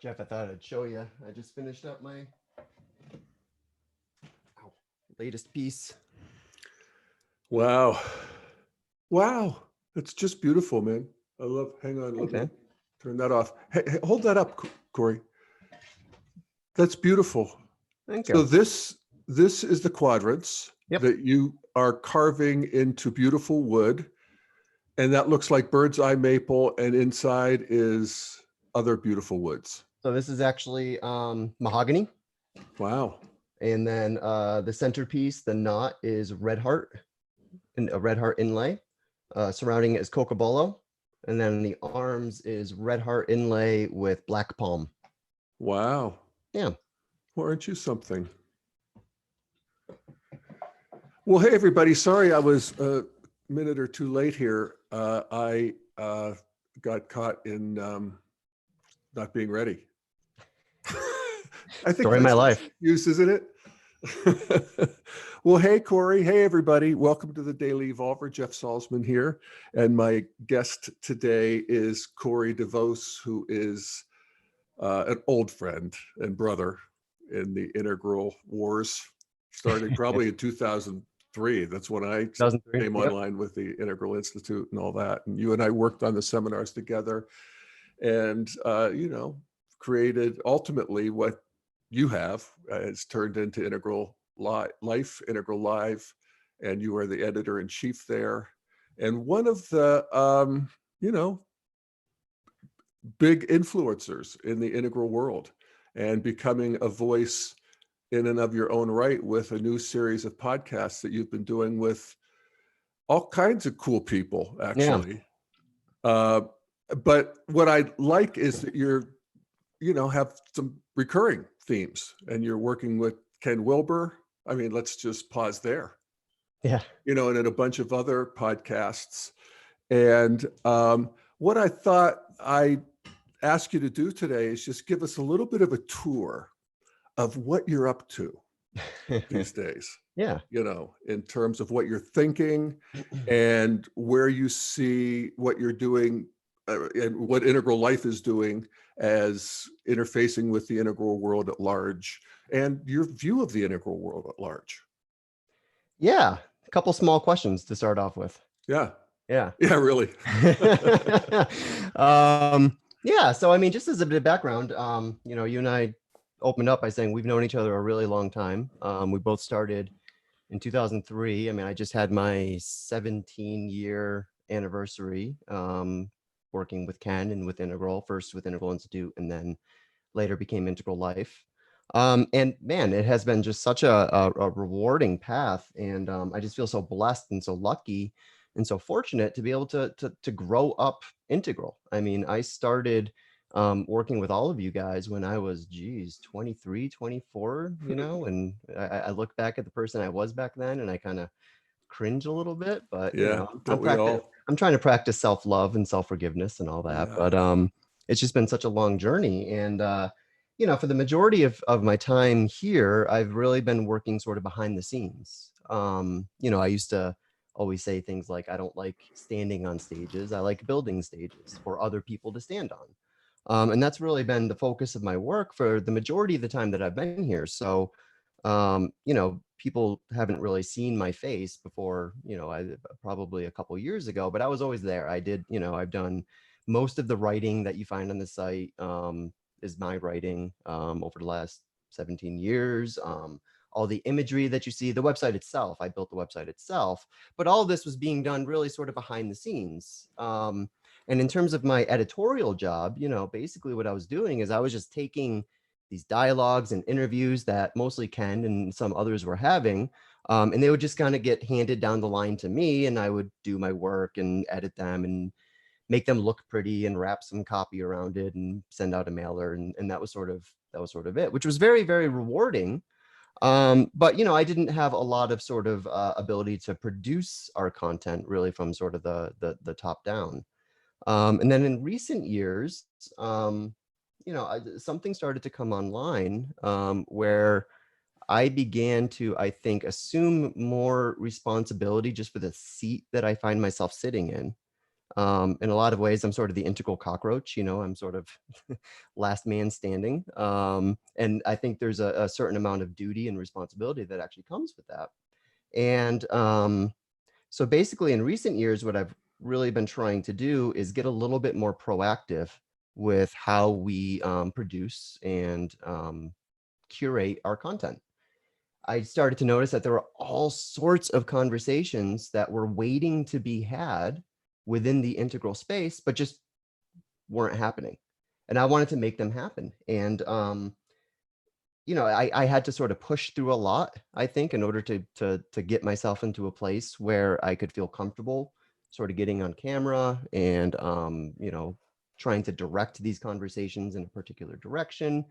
Jeff, I thought I'd show you. I just finished up my latest piece. Wow. Wow. It's just beautiful, man. I love, hang on, let Thanks, me man. turn that off. Hey, hold that up, Corey. That's beautiful. Thank So you. this is the quadrants Yep. that you are carving into beautiful wood, and that looks like bird's eye maple, and inside is other beautiful woods. So this is actually mahogany, Wow. and then the centerpiece, the knot, is red heart, and a red heart inlay. Surrounding it is cocobolo, and then the arms is red heart inlay with black palm. Wow. Yeah. Well, aren't you something? Well, hey, everybody. Sorry I was a minute or two late here. I got caught in not being ready. I think Story of my that's an life. excuse, isn't it? Well, hey, Corey. Hey, everybody. Welcome to the Daily Evolver. Jeff Salzman here. And my guest today is Corey DeVos, who is an old friend and brother in the Integral Wars, starting probably in 2003. That's when I 2003. came Yep. online with the Integral Institute and all that. And you and I worked on the seminars together and, created ultimately what you have. It's turned into Integral Life, Integral Live, and you are the editor in chief there. And one of the, you know, big influencers in the integral world and becoming a voice in and of your own right with a new series of podcasts that you've been doing with all kinds of cool people, Yeah. actually. But what I like is that have some recurring themes and you're working with Ken Wilber. I mean, let's just pause there, Yeah. and in a bunch of other podcasts. And what I thought I ask you to do today is just give us a little bit of a tour of what you're up to these days, Yeah. in terms of what you're thinking and where you see what you're doing and what integral life is doing as interfacing with the integral world at large and your view of the integral world at large. Yeah. A couple small questions to start off with. Yeah. Yeah. Yeah, really. Yeah. So, I mean, just as a bit of background, you and I opened up by saying we've known each other a really long time. We both started in 2003. I mean, I just had my 17-year anniversary working with Ken and with Integral, first with Integral Institute, and then later became Integral Life. And man, it has been just such a rewarding path. And I just feel so blessed and so lucky and so fortunate to be able to grow up Integral. I mean, I started working with all of you guys when I was, 23, 24, and I look back at the person I was back then and I kind of cringe a little bit, but Yeah, don't we all? I'm trying to practice self-love and self-forgiveness and all that. Yeah. But it's just been such a long journey. And for the majority of my time here, I've really been working sort of behind the scenes. I used to always say things like, I don't like standing on stages. I like building stages for other people to stand on. And that's really been the focus of my work for the majority of the time that I've been here. So, people haven't really seen my face before, I probably a couple years ago, but I was always there. I did, I've done most of the writing that you find on the site is my writing over the last 17 years. All the imagery that you see, the website itself, I built the website itself, but all of this was being done really sort of behind the scenes. And in terms of my editorial job, basically what I was doing is I was just taking these dialogues and interviews that mostly Ken and some others were having, and they would just kind of get handed down the line to me, and I would do my work and edit them and make them look pretty and wrap some copy around it and send out a mailer, and that was sort of it, which was very, very rewarding. But I didn't have a lot of sort of ability to produce our content really from sort of the top down. And then in recent years, something started to come online where I began to, I think, assume more responsibility just for the seat that I find myself sitting in. In a lot of ways, I'm sort of the integral cockroach. I'm sort of last man standing. And I think there's a certain amount of duty and responsibility that actually comes with that. And so basically, in recent years, what I've really been trying to do is get a little bit more proactive with how we produce and curate our content. I started to notice that there were all sorts of conversations that were waiting to be had within the integral space, but just weren't happening. And I wanted to make them happen. And I had to sort of push through a lot, I think, in order to get myself into a place where I could feel comfortable sort of getting on camera and trying to direct these conversations in a particular direction.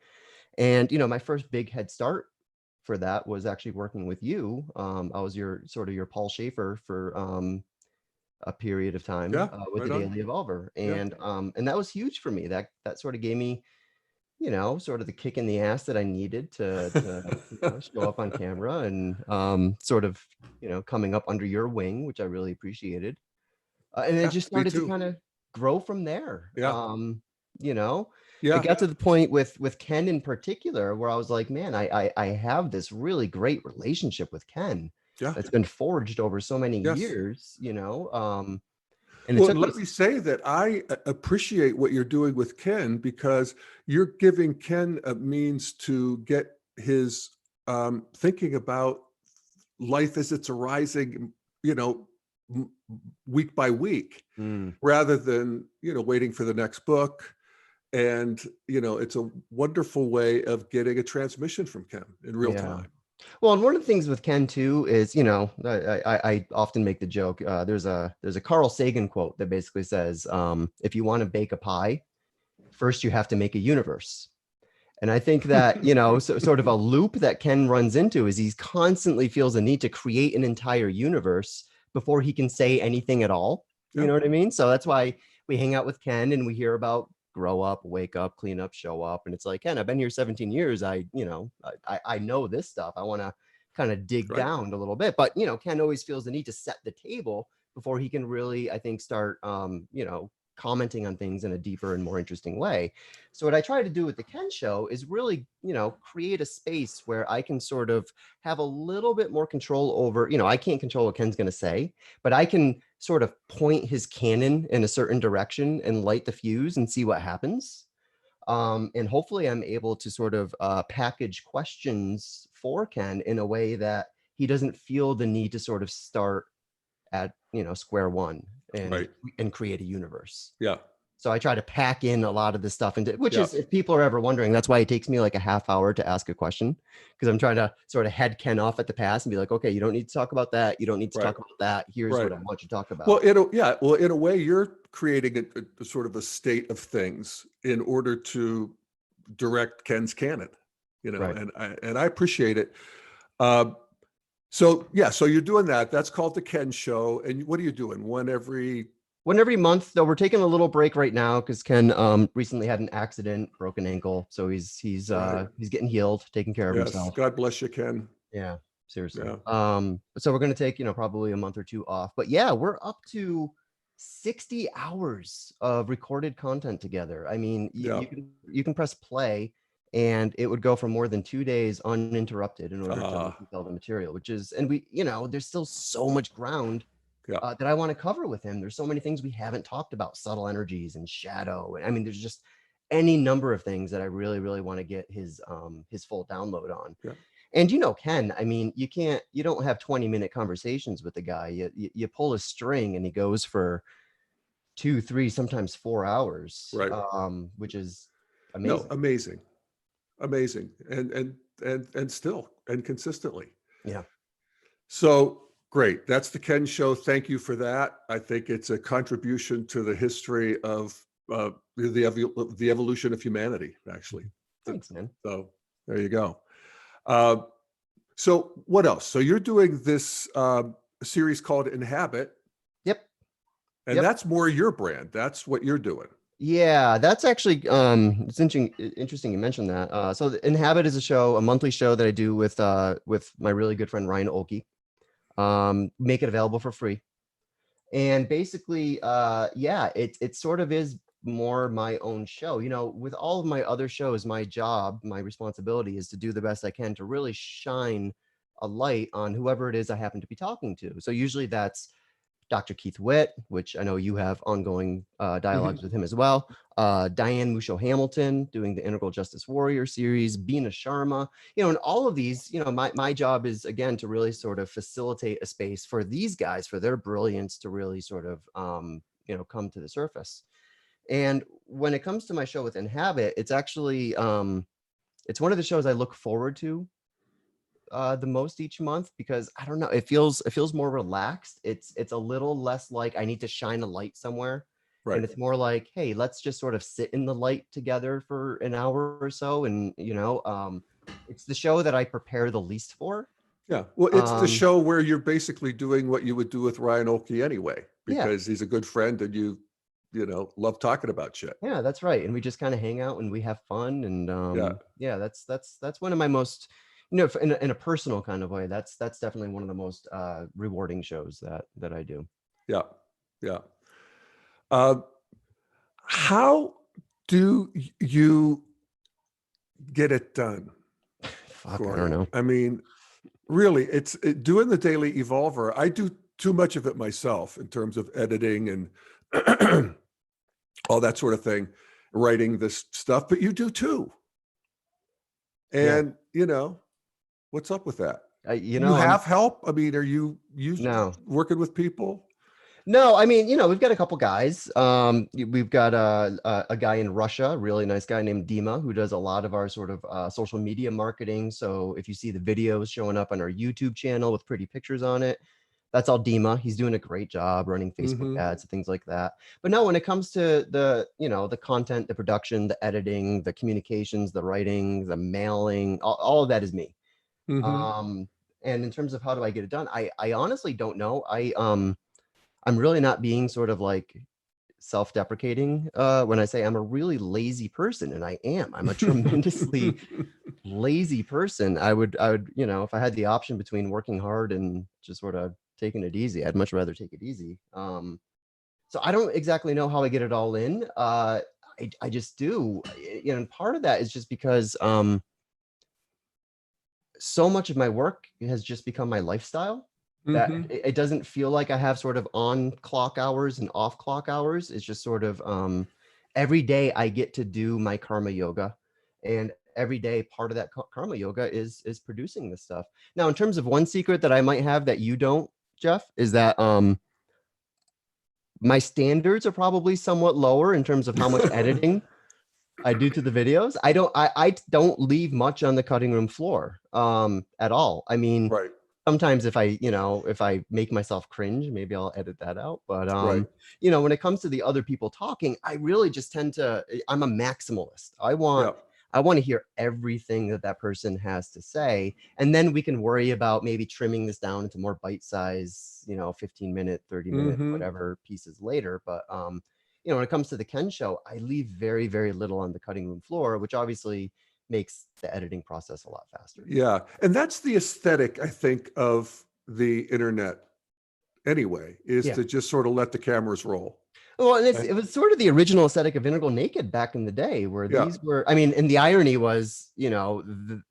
And my first big head start for that was actually working with you. I was your Paul Schaefer for a period of time Yeah, with the right on. Daily Evolver, Yeah, and that was huge for me. That sort of gave me sort of the kick in the ass that I needed to show up on camera and sort of coming up under your wing, which I really appreciated. And it yeah, just me started to too. kind of grow from there. Yeah, You know, it yeah, got to the point with Ken in particular where I was like, man, I have this really great relationship with Ken yeah, that's been forged over so many yes. years, and it Well, took and me. let me say that I appreciate what you're doing with Ken, because you're giving Ken a means to get his thinking about life as it's arising, you know, m- week by week, Mm, rather than, waiting for the next book. And, it's a wonderful way of getting a transmission from Ken in real yeah. time. Well, and one of the things with Ken too is, I often make the joke. There's a Carl Sagan quote that basically says, if you want to bake a pie, first you have to make a universe. And I think that, sort of a loop that Ken runs into is he constantly feels a need to create an entire universe before he can say anything at all. You Yeah, know what I mean? So that's why we hang out with Ken and we hear about grow up, wake up, clean up, show up. And it's like, Ken, I've been here 17 years. I know this stuff. I want to kind of dig right. down a little bit. But, Ken always feels the need to set the table before he can really, I think, start, commenting on things in a deeper and more interesting way. So what I try to do with the Ken show is really, create a space where I can sort of have a little bit more control over, I can't control what Ken's going to say, but I can sort of point his cannon in a certain direction and light the fuse and see what happens. And hopefully I'm able to sort of package questions for Ken in a way that he doesn't feel the need to sort of start at, square one and Right. create a universe. Yeah. So I try to pack in a lot of this stuff into, which Yeah. is, if people are ever wondering, that's why it takes me like a half hour to ask a question, because I'm trying to sort of head Ken off at the pass and be like, okay, you don't need to talk about that. You don't need to Right. talk about that. Here's Right. what I want you to talk Well, about. in a way, you're creating a sort of a state of things in order to direct Ken's canon, Right. and I appreciate it. Um, so yeah, so you're doing that. That's called the Ken Show. And what are you doing? One every. One every month, though. We're taking a little break right now because Ken recently had an accident, broken ankle, so Right. he's getting healed, taking care of Yes. himself. God bless you, Ken. Yeah, seriously. Yeah. So we're gonna take, probably a month or two off. But yeah, we're up to 60 hours of recorded content together. I mean, Yeah. you can press play and it would go for more than 2 days uninterrupted in order to Uh, listen to all the material, which is, and there's still so much ground yeah. that I want to cover with him. There's so many things we haven't talked about, subtle energies and shadow. And I mean, there's just any number of things that I really, really want to get his full download on. Yeah. And Ken, I mean, you don't have 20-minute conversations with the guy. You pull a string and he goes for 2, 3, sometimes 4 hours, Right. which is No, amazing. amazing. Amazing. And still and consistently. Yeah. So great. That's the Ken Show. Thank you for that. I think it's a contribution to the history of the evolution of humanity, actually. Th- Thanks, man. So there you go. Uh, so what else? So you're doing this series called Inhabit, Yep. and Yep. that's more your brand. That's what you're doing. Yeah, that's actually it's interesting you mentioned that. So the Inhabit is a monthly show that I do with my really good friend Ryan Olkey. Make it available for free. And basically, yeah, it sort of is more my own show. You know, with all of my other shows, my job, my responsibility is to do the best I can to really shine a light on whoever it is I happen to be talking to. So usually that's Dr. Keith Witt, which I know you have ongoing Mhm. dialogues with him as well. Diane Musho Hamilton doing the Integral Justice Warrior series, Bina Sharma, you know, and all of these, you know, my job is again to really sort of facilitate a space for these guys, for their brilliance to really sort of, you know, come to the surface. And when it comes to my show with Inhabit, it's actually, it's one of the shows I look forward to the most each month because I don't know, it feels more relaxed. It's a little less like I need to shine a light somewhere. And Right. it's more like, hey, let's just sort of sit in the light together for an hour or so. And you know, it's the show that I prepare the least for. Yeah. Well, it's the Um, show where you're basically doing what you would do with Ryan Oakey anyway, yeah, because he's a good friend and you know, love talking about shit. yeah, that's right. And we just kind of hang out and we have fun. And Yeah. yeah, that's one of my most, you know, in a personal kind of way, that's definitely one of the most rewarding shows that I do. Yeah. Yeah. Uh, how do you get it done, Fuck, I don't Florian? know. I mean, really, doing the Daily Evolver. I do too much of it myself in terms of editing and all that sort of thing, writing this stuff, but you do too. Yeah. And, you know, what's up with that? You Do you know, I'm have help? I mean, are you no, working with people? no. I mean, you know, we've got a couple guys. We've got a guy in Russia, a really nice guy named Dima, who does a lot of our sort of social media marketing. So if you see the videos showing up on our YouTube channel with pretty pictures on it, that's all Dima. He's doing a great job running Facebook Mhm. ads and things like that. But no, when it comes to the, you know, the content, the production, the editing, the communications, the writing, the mailing, all of that is me. Mhm. Um, and in terms of how do I get it done, I honestly don't know. I'm really not being sort of like self-deprecating when I say I'm a really lazy person, and I am. I'm a tremendously lazy person. I would, you know, if I had the option between working hard and just sort of taking it easy, I'd much rather take it easy. So I don't exactly know how I get it all in. I just do. You know, and part of that is just because so much of my work has just become my lifestyle that Mhm. it doesn't feel like I have sort of on clock hours and off clock hours. It's just sort of every day I get to do my karma yoga, and every day part of that karma yoga is producing this stuff. Now, in terms of one secret that I might have that you don't, Jeff, is that my standards are probably somewhat lower in terms of how much editing I do to the videos. I don't leave much on the cutting room floor at all. I mean, Right. sometimes if I, you know, if I make myself cringe, maybe I'll edit that out. But Right. you know, when it comes to the other people talking, I really just tend to I'm a maximalist. Yeah. I want to hear everything that that person has to say, and then we can worry about maybe trimming this down into more bite size, you know, 15-minute, 30-minute, Mhm. whatever pieces later. But you know, when it comes to the Ken show, I leave very, very little on the cutting room floor, which obviously makes the editing process a lot faster. Yeah. And that's the aesthetic, I think, of the internet anyway, is Yeah. to just sort of let the cameras roll. Well, and And it was sort of the original aesthetic of Integral Naked back in the day, where yeah. these were, I mean, and the irony was, you know,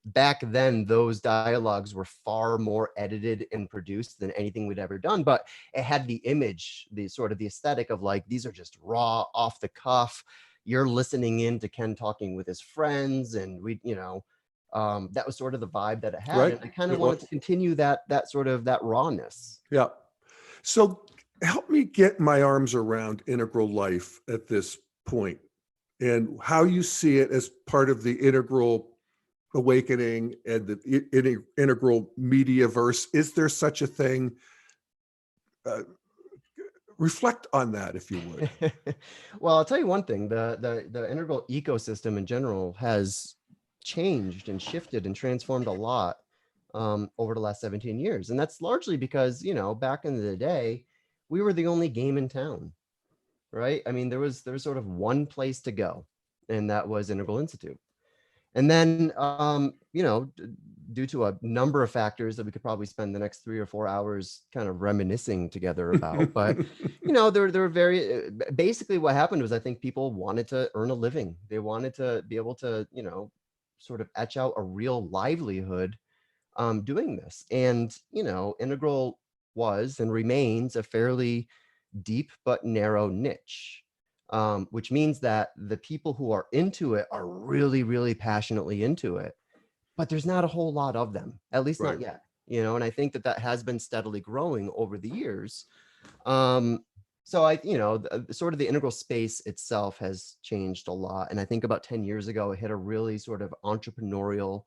back then those dialogues were far more edited and produced than anything we'd ever done, but it had the image, the sort of the aesthetic of like, these are just raw, off the cuff. You're listening in to Ken talking with his friends, and we, you know, that was sort of the vibe that it had, Right. and I kind of It wanted was. to continue that sort of that rawness. Yeah. So help me get my arms around integral life at this point and how you see it as part of the integral awakening and the integral media verse. Is there such a thing? Uh, Reflect on that, if you would. Well, I'll tell you one thing, the integral ecosystem in general has changed and shifted and transformed a lot over the last 17 years. And that's largely because, you know, back in the day, we were the only game in town, right? I mean, there was sort of one place to go, and that was Integral Institute. And then, due to a number of factors that we could probably spend the next 3 or 4 hours kind of reminiscing together about, but there were very basically what happened was I think people wanted to earn a living. They wanted to be able to, sort of etch out a real livelihood doing this. And, Integral was and remains a fairly deep but narrow niche, which means that the people who are into it are really, really passionately into it, but there's not a whole lot of them, at least Right. not yet, and I think that that has been steadily growing over the years. Um, so sort of the integral space itself has changed a lot. And I think about 10 years ago, it hit a really sort of entrepreneurial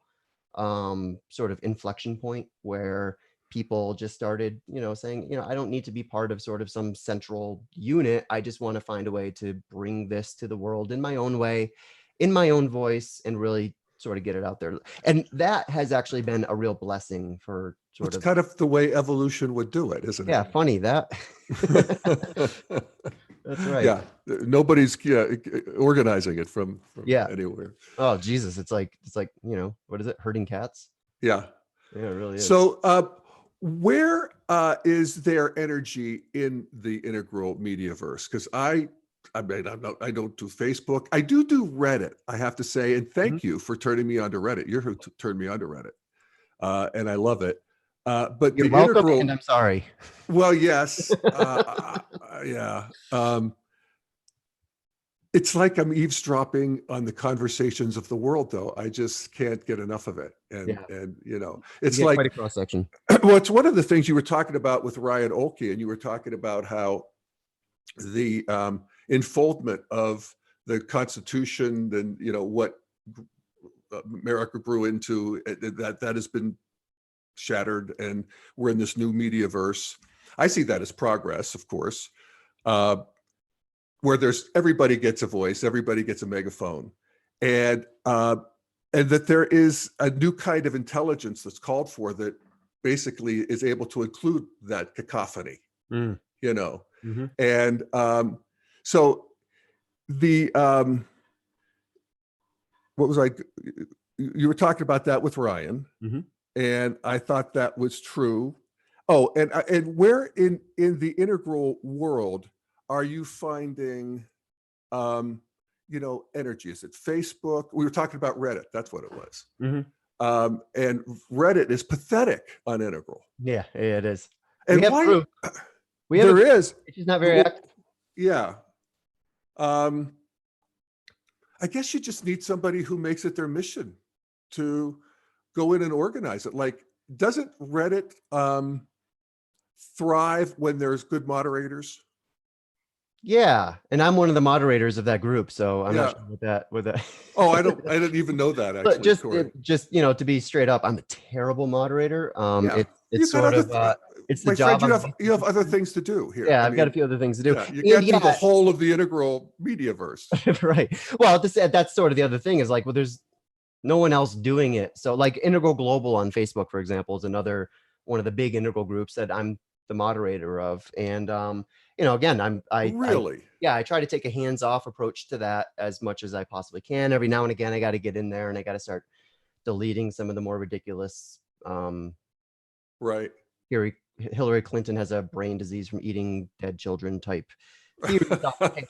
sort of inflection point where people just started, saying, I don't need to be part of sort of some central unit. I just want to find a way to bring this to the world in my own way, in my own voice, and really sort of get it out there. And that has actually been a real blessing for sort It's of, kind of the way evolution would do it, isn't it? yeah, funny that. That's right. Yeah, nobody's organizing it from Yeah. anywhere. Oh, Jesus. It's like, what is it? Herding cats? Yeah. Yeah, it really is. So, where is there energy in the integral mediaverse? Because I mean, I don't do Facebook. I do Reddit, I have to say, and Mhm. thank you for turning me on to Reddit. You're who turned me on to Reddit, and I love it. But You're the welcome, and integral, I'm sorry. well, yes, yeah. It's like I'm eavesdropping on the conversations of the world, though. I just can't get enough of it, Yeah. and You it's get quite like, a cross section. well, it's one of the things you were talking about with Ryan Olke, and you were talking about how the enfoldment of the Constitution and what America grew into, that has been shattered, and we're in this new mediaverse. I see that as progress, of course, uh, where there's everybody gets a voice, everybody gets a megaphone, and that there is a new kind of intelligence that's called for that basically is able to include that cacophony, Mm. you know. Mhm. And so the what was I? You were talking about that with Ryan, Mhm. and I thought that was true. Oh, and where in the integral world are you finding energy? Is it Facebook? We were talking about Reddit. That's what it was. Mhm. And Reddit is pathetic on integral. Yeah, it is. We And have why proof. We have a there proof. is, It's just not very well, active. yeah. Um, I guess you just need somebody who makes it their mission to go in and organize it. Like, doesn't Reddit thrive when there's good moderators? Yeah, and I'm one of the moderators of that group, so I'm not Yeah. sure what that. Oh, I didn't even know that, But actually, just Corey. to be straight up, I'm a terrible moderator. Yeah. It's You've got sort other of it's the my friend, job I'm least you have other interested in. things to do here. Yeah, I I've got a mean, few other things to do. yeah, you And can't do the yeah, whole of the integral mediaverse. right. Well, that's sort of the other thing is like, well, there's no one else doing it. So like Integral Global on Facebook, for example, is another one of the big integral groups that I'm the moderator of. And again, I Really? yeah, I try to take a hands-off approach to that as much as I possibly can. Every now and again, I got to get in there and I got to start deleting some of the more ridiculous Right. Hillary Clinton has a brain disease from eating dead children type theory stuff. Okay,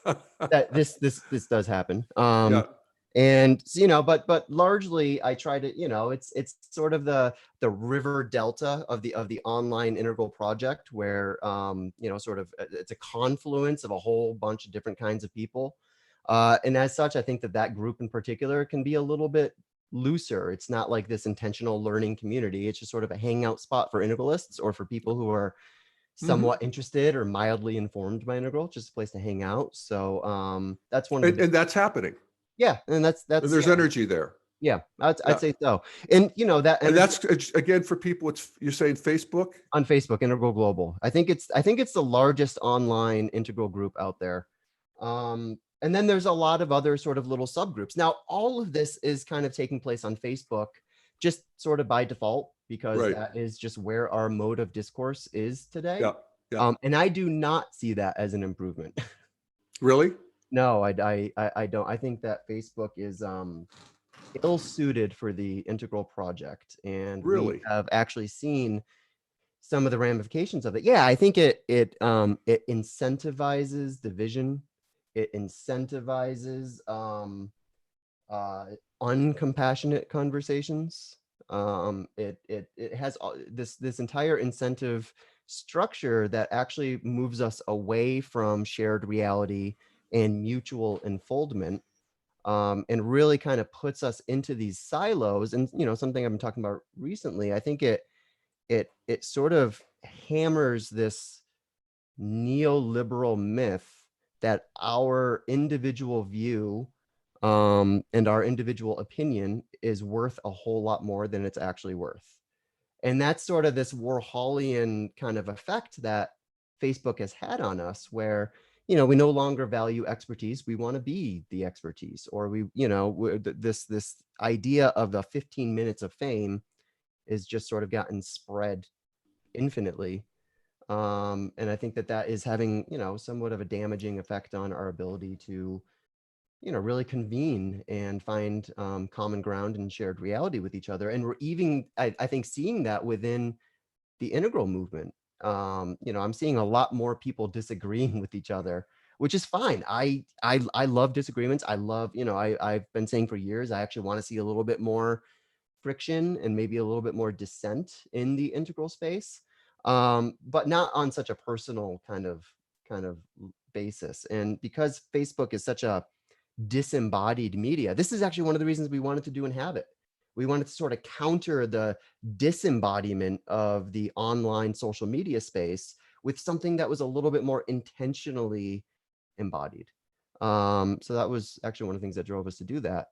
that this does happen. Yeah. And but largely I try to, it's sort of the river delta of the online integral project where sort of it's a confluence of a whole bunch of different kinds of people. And as such, I think that group in particular can be a little bit looser. It's not like this intentional learning community. It's just sort of a hangout spot for integralists or for people who are Hmm. somewhat interested or mildly informed by integral, just a place to hang out. So that's one of the And that's happening. yeah, and And that's there's energy there. yeah, I'd Yeah. say so. And that And energy that's, again, for people, you're saying Facebook? on Facebook, Integral Global. I think it's the largest online integral group out there. And then there's a lot of other sort of little subgroups. Now, all of this is kind of taking place on Facebook, just sort of by default, because Right. that is just where our mode of discourse is today. Yeah. Yeah. And I do not see that as an improvement. Really? No, I don't. I think that Facebook is ill-suited for the integral project, and we Really? have actually seen some of the ramifications of it. Yeah, I think it incentivizes division. It incentivizes uh, uncompassionate conversations. It has this entire incentive structure that actually moves us away from shared reality and mutual enfoldment, and really kind of puts us into these silos. And something I've been talking about recently, I think it sort of hammers this neoliberal myth that our individual view, and our individual opinion is worth a whole lot more than it's actually worth. And that's sort of this Warholian kind of effect that Facebook has had on us, where we no longer value expertise, we want to be the expertise. Or this idea of the 15 minutes of fame is just sort of gotten spread infinitely. And I think that is having somewhat of a damaging effect on our ability to really convene and find common ground and shared reality with each other. And we're even, I think, seeing that within the integral movement. I'm seeing a lot more people disagreeing with each other, which is fine. I love disagreements. I love, I've been saying for years, I actually want to see a little bit more friction and maybe a little bit more dissent in the integral space, but not on such a personal kind of basis. And because Facebook is such a disembodied media, this is actually one of the reasons we wanted to do Inhabit. We wanted to sort of counter the disembodiment of the online social media space with something that was a little bit more intentionally embodied. So that was actually one of the things that drove us to do that.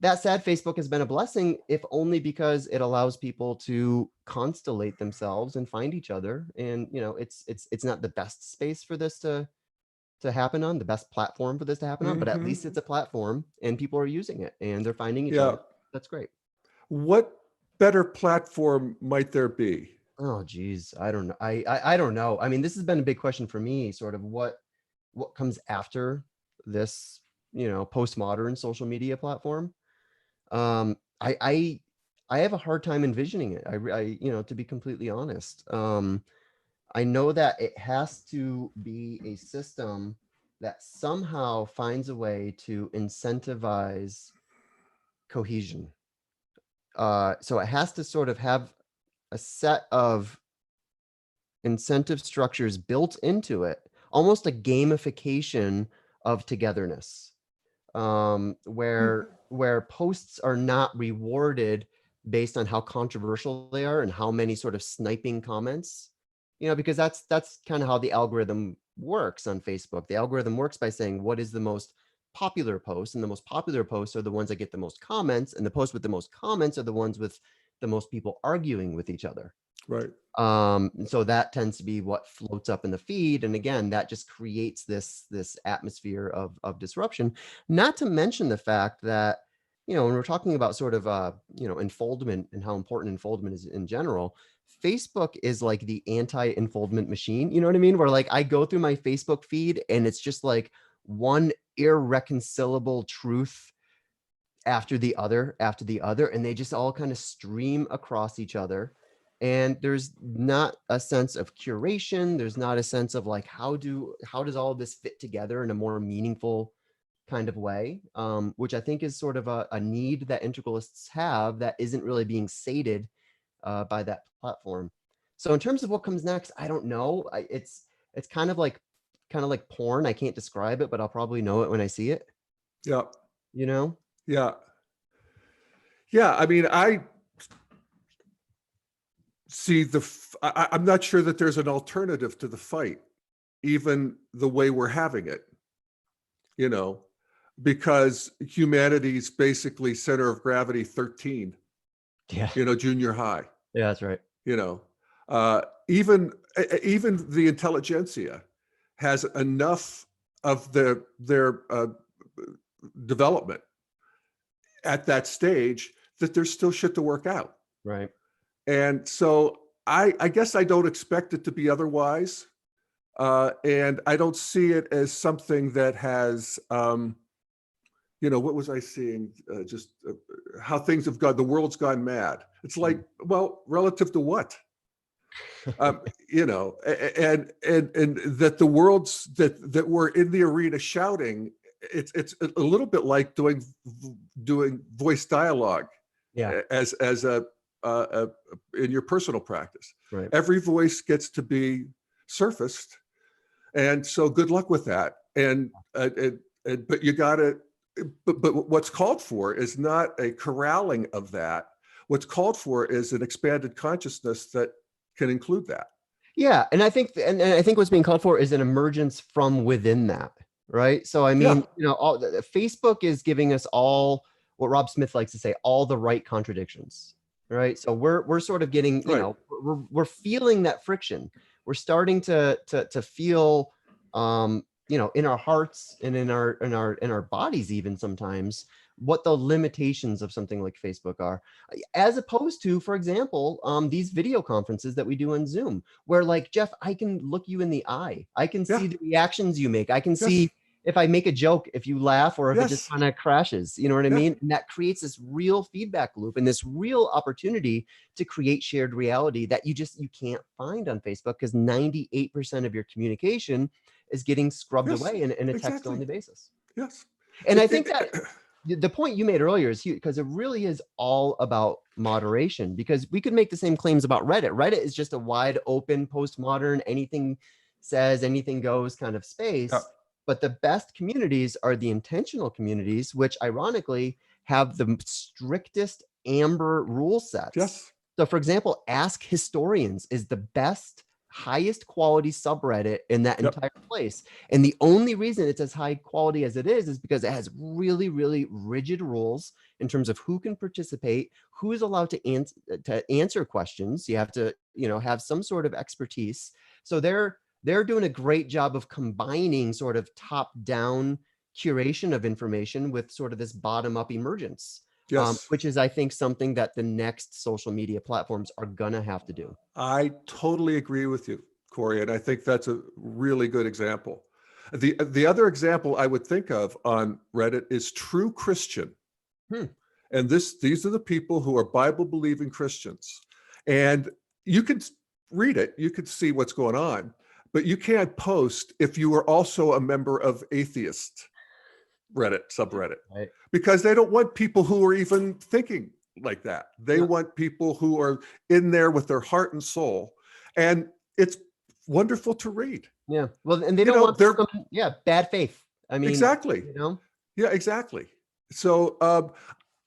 That said, Facebook has been a blessing, if only because it allows people to constellate themselves and find each other. And it's not the best space for this to happen on, the best platform for this to happen on, but at Hmm. least it's a platform and people are using it and they're finding each Yeah. other. That's great. What better platform might there be? Oh, geez. I don't know. I don't know. I mean, this has been a big question for me, sort of what comes after this, postmodern social media platform. I have a hard time envisioning it. To be completely honest. I know that it has to be a system that somehow finds a way to incentivize cohesion. So it has to sort of have a set of incentive structures built into it, almost a gamification of togetherness, where posts are not rewarded based on how controversial they are and how many sort of sniping comments, because that's kind of how the algorithm works on Facebook. The algorithm works by saying what is the most popular post, and the most popular posts are the ones that get the most comments, and the posts with the most comments are the ones with the most people arguing with each other. Right. So that tends to be what floats up in the feed, and again, that just creates this atmosphere of disruption. Not to mention the fact that when we're talking about sort of enfoldment and how important enfoldment is in general, Facebook is like the anti-enfoldment machine. You know what I mean? Where like I go through my Facebook feed and it's just like one irreconcilable truth after the other, and they just all kind of stream across each other. And there's not a sense of curation. There's not a sense of like how does all of this fit together in a more meaningful kind of way, which I think is sort of a need that integralists have that isn't really being sated by that platform. So in terms of what comes next, I don't know. It's kind of like porn. I can't describe it, but I'll probably know it when I see it. Yeah. You know? Yeah. Yeah. I mean, I see I'm not sure that there's an alternative to the fight, even the way we're having it, you know, because humanity's basically center of gravity 13, Yeah. junior high, Yeah, that's right. you know, even the intelligentsia has enough of their development at that stage that there's still shit to work out. Right. And so I guess I don't expect it to be otherwise. And I don't see it as something that has what was I seeing? Just how things have gone. The world's gone mad. It's like, well, relative to what? um, and that the worlds that were in the arena shouting, it's a little bit like doing voice dialogue Yeah. as a in your personal practice. Right. Every voice gets to be surfaced, and so good luck with that. But you got to. But what's called for is not a corralling of that. What's called for is an expanded consciousness that can include that. Yeah, and I think and I think what's being called for is an emergence from within that, right? So I Yeah, mean, Facebook is giving us all what Rob Smith likes to say, all the right contradictions, right? So we're sort of getting, right. we're feeling that friction. We're starting to feel, in our hearts and in our bodies even sometimes what the limitations of something like Facebook are, as opposed to, for example, these video conferences that we do on Zoom, where like, Jeff, I can look you in the eye. I can Yeah. see the reactions you make. I can Yes. see if I make a joke, if you laugh, or if it just Yes. kind of crashes, you know what I Yeah. mean? And that creates this real feedback loop and this real opportunity to create shared reality that you can't find on Facebook, because 98% of your communication is getting scrubbed Yes. away in a text Exactly. only basis. Yes. And I It, think that it, the point you made earlier is huge, because it really is all about moderation, because we could make the same claims about Reddit. Reddit is just a wide open, postmodern, anything says, anything goes kind of yeah. space. But the best communities are the intentional communities, which ironically have the strictest amber rule sets. Yes. So, for example, Ask Historians is the best, highest quality subreddit in that Yep. entire place. And the only reason it's as high quality as it is because it has really, really rigid rules in terms of who can participate, who is allowed to answer questions. You have to, have some sort of expertise. So they're doing a great job of combining sort of top-down curation of information with sort of this bottom-up emergence, Yes. which is, I think, something that the next social media platforms are gonna have to do. I totally agree with you, Corey, and I think that's a really good example. The other example I would think of on Reddit is True Christian. Hmm. And these are the people who are Bible believing Christians. And you can read it, you can see what's going on, but you can't post if you are also a member of atheist Reddit subreddit, Right. because they don't want people who are even thinking like that. They Yeah. want people who are in there with their heart and soul. And it's wonderful to read. Yeah. Well, and they don't want They're bad faith. I mean, exactly. Yeah, exactly. So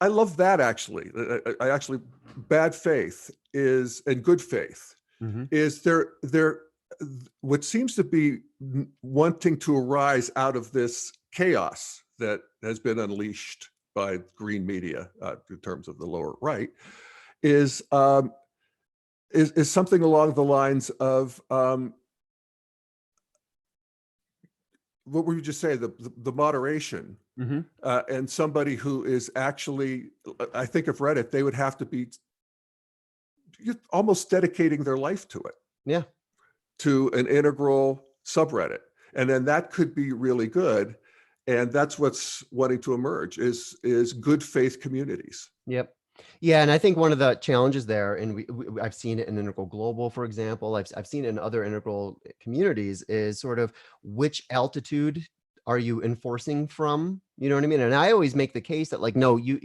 I love that actually. I actually, bad faith is, and good faith Mhm. is there what seems to be wanting to arise out of this chaos that has been unleashed by green media in terms of the lower right is something along the lines of what were you just say, the moderation, Mhm. and somebody who is actually, I think of Reddit, they would have to be almost dedicating their life to it, Yeah. to an integral subreddit. And then that could be really good. And that's what's wanting to emerge is good faith communities. Yep. Yeah, and I think one of the challenges there, and I've seen it in Integral Global, for example, I've seen it in other integral communities, is sort of which altitude are you enforcing from? You know what I mean? And I always make the case that like, no, you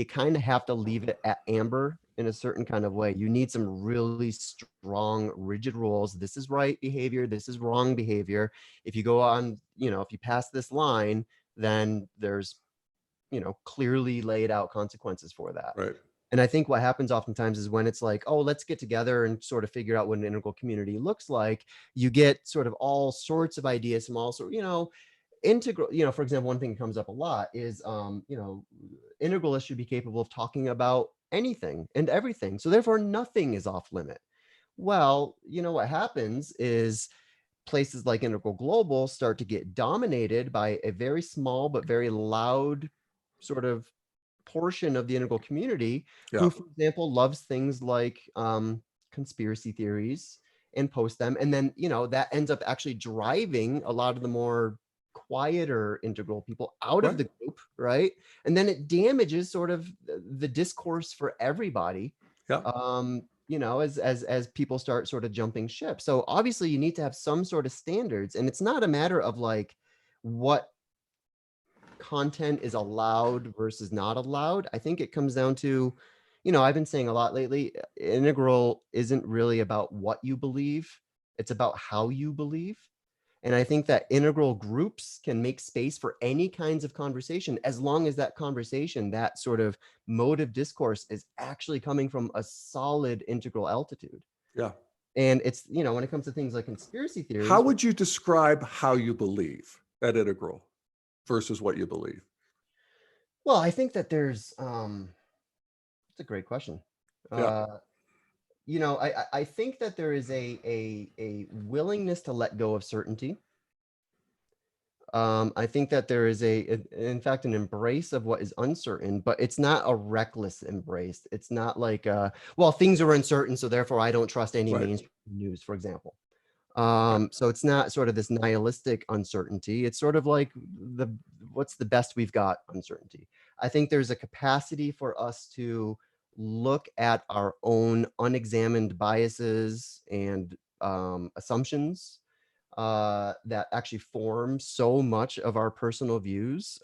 kind of have to leave it at amber in a certain kind of way. You need some really strong, rigid rules. This is right behavior. This is wrong behavior. If you go on, if you pass this line, then there's clearly laid out consequences for that. Right. And I think what happens oftentimes is when it's like, oh, let's get together and sort of figure out what an integral community looks like, you get sort of all sorts of ideas from all sorts, integral, for example, one thing that comes up a lot is, integralists should be capable of talking about anything and everything. So therefore nothing is off limit. Well, what happens is places like Integral Global start to get dominated by a very small but very loud sort of portion of the integral community Yeah. who, for example, loves things like conspiracy theories and post them. And then, that ends up actually driving a lot of the more quieter integral people out of Right. the group, right? And then it damages sort of the discourse for everybody, Yeah. as people start sort of jumping ship. So obviously you need to have some sort of standards, and it's not a matter of like what content is allowed versus not allowed. I think it comes down to, I've been saying a lot lately, integral isn't really about what you believe, it's about how you believe. And I think that integral groups can make space for any kinds of conversation, as long as that conversation, that sort of mode of discourse, is actually coming from a solid integral altitude. Yeah. And it's, when it comes to things like conspiracy How theories, would you describe how you believe at integral versus what you believe? well, I think that there's, it's a great question. Yeah. Uh, I think that there is a willingness to let go of certainty. I think that there is in fact, an embrace of what is uncertain, but it's not a reckless embrace. It's not like, well, things are uncertain, so therefore I don't trust any Right. mainstream news, for example. Right. So it's not sort of this nihilistic uncertainty. It's sort of like the what's the best we've got uncertainty. I think there's a capacity for us to look at our own unexamined biases and assumptions that actually form so much of our personal views.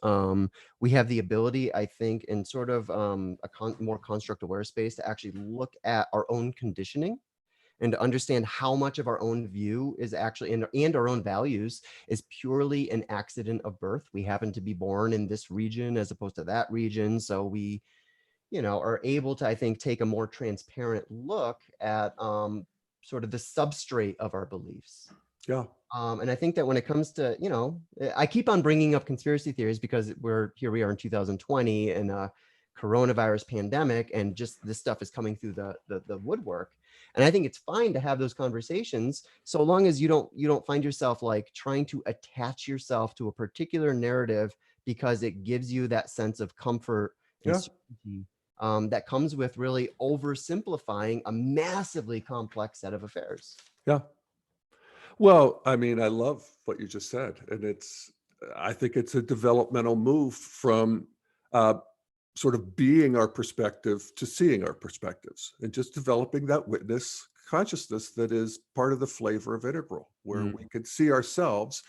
We have the ability, I think, in sort of more construct aware space, to actually look at our own conditioning and to understand how much of our own view is actually and our own values is purely an accident of birth. We happen to be born in this region as opposed to that region. So we, are able to, I think, take a more transparent look at sort of the substrate of our beliefs. Yeah. And I think that when it comes to, I keep on bringing up conspiracy theories because we are in 2020 and coronavirus pandemic, and just this stuff is coming through the woodwork. And I think it's fine to have those conversations, so long as you don't find yourself like trying to attach yourself to a particular narrative because it gives you that sense of comfort and Yeah. certainty that comes with really oversimplifying a massively complex set of affairs. Yeah. Well, I mean, I love what you just said, and I think it's a developmental move from uh, sort of being our perspective to seeing our perspectives, and just developing that witness consciousness that is part of the flavor of integral, where we Mm, can see ourselves,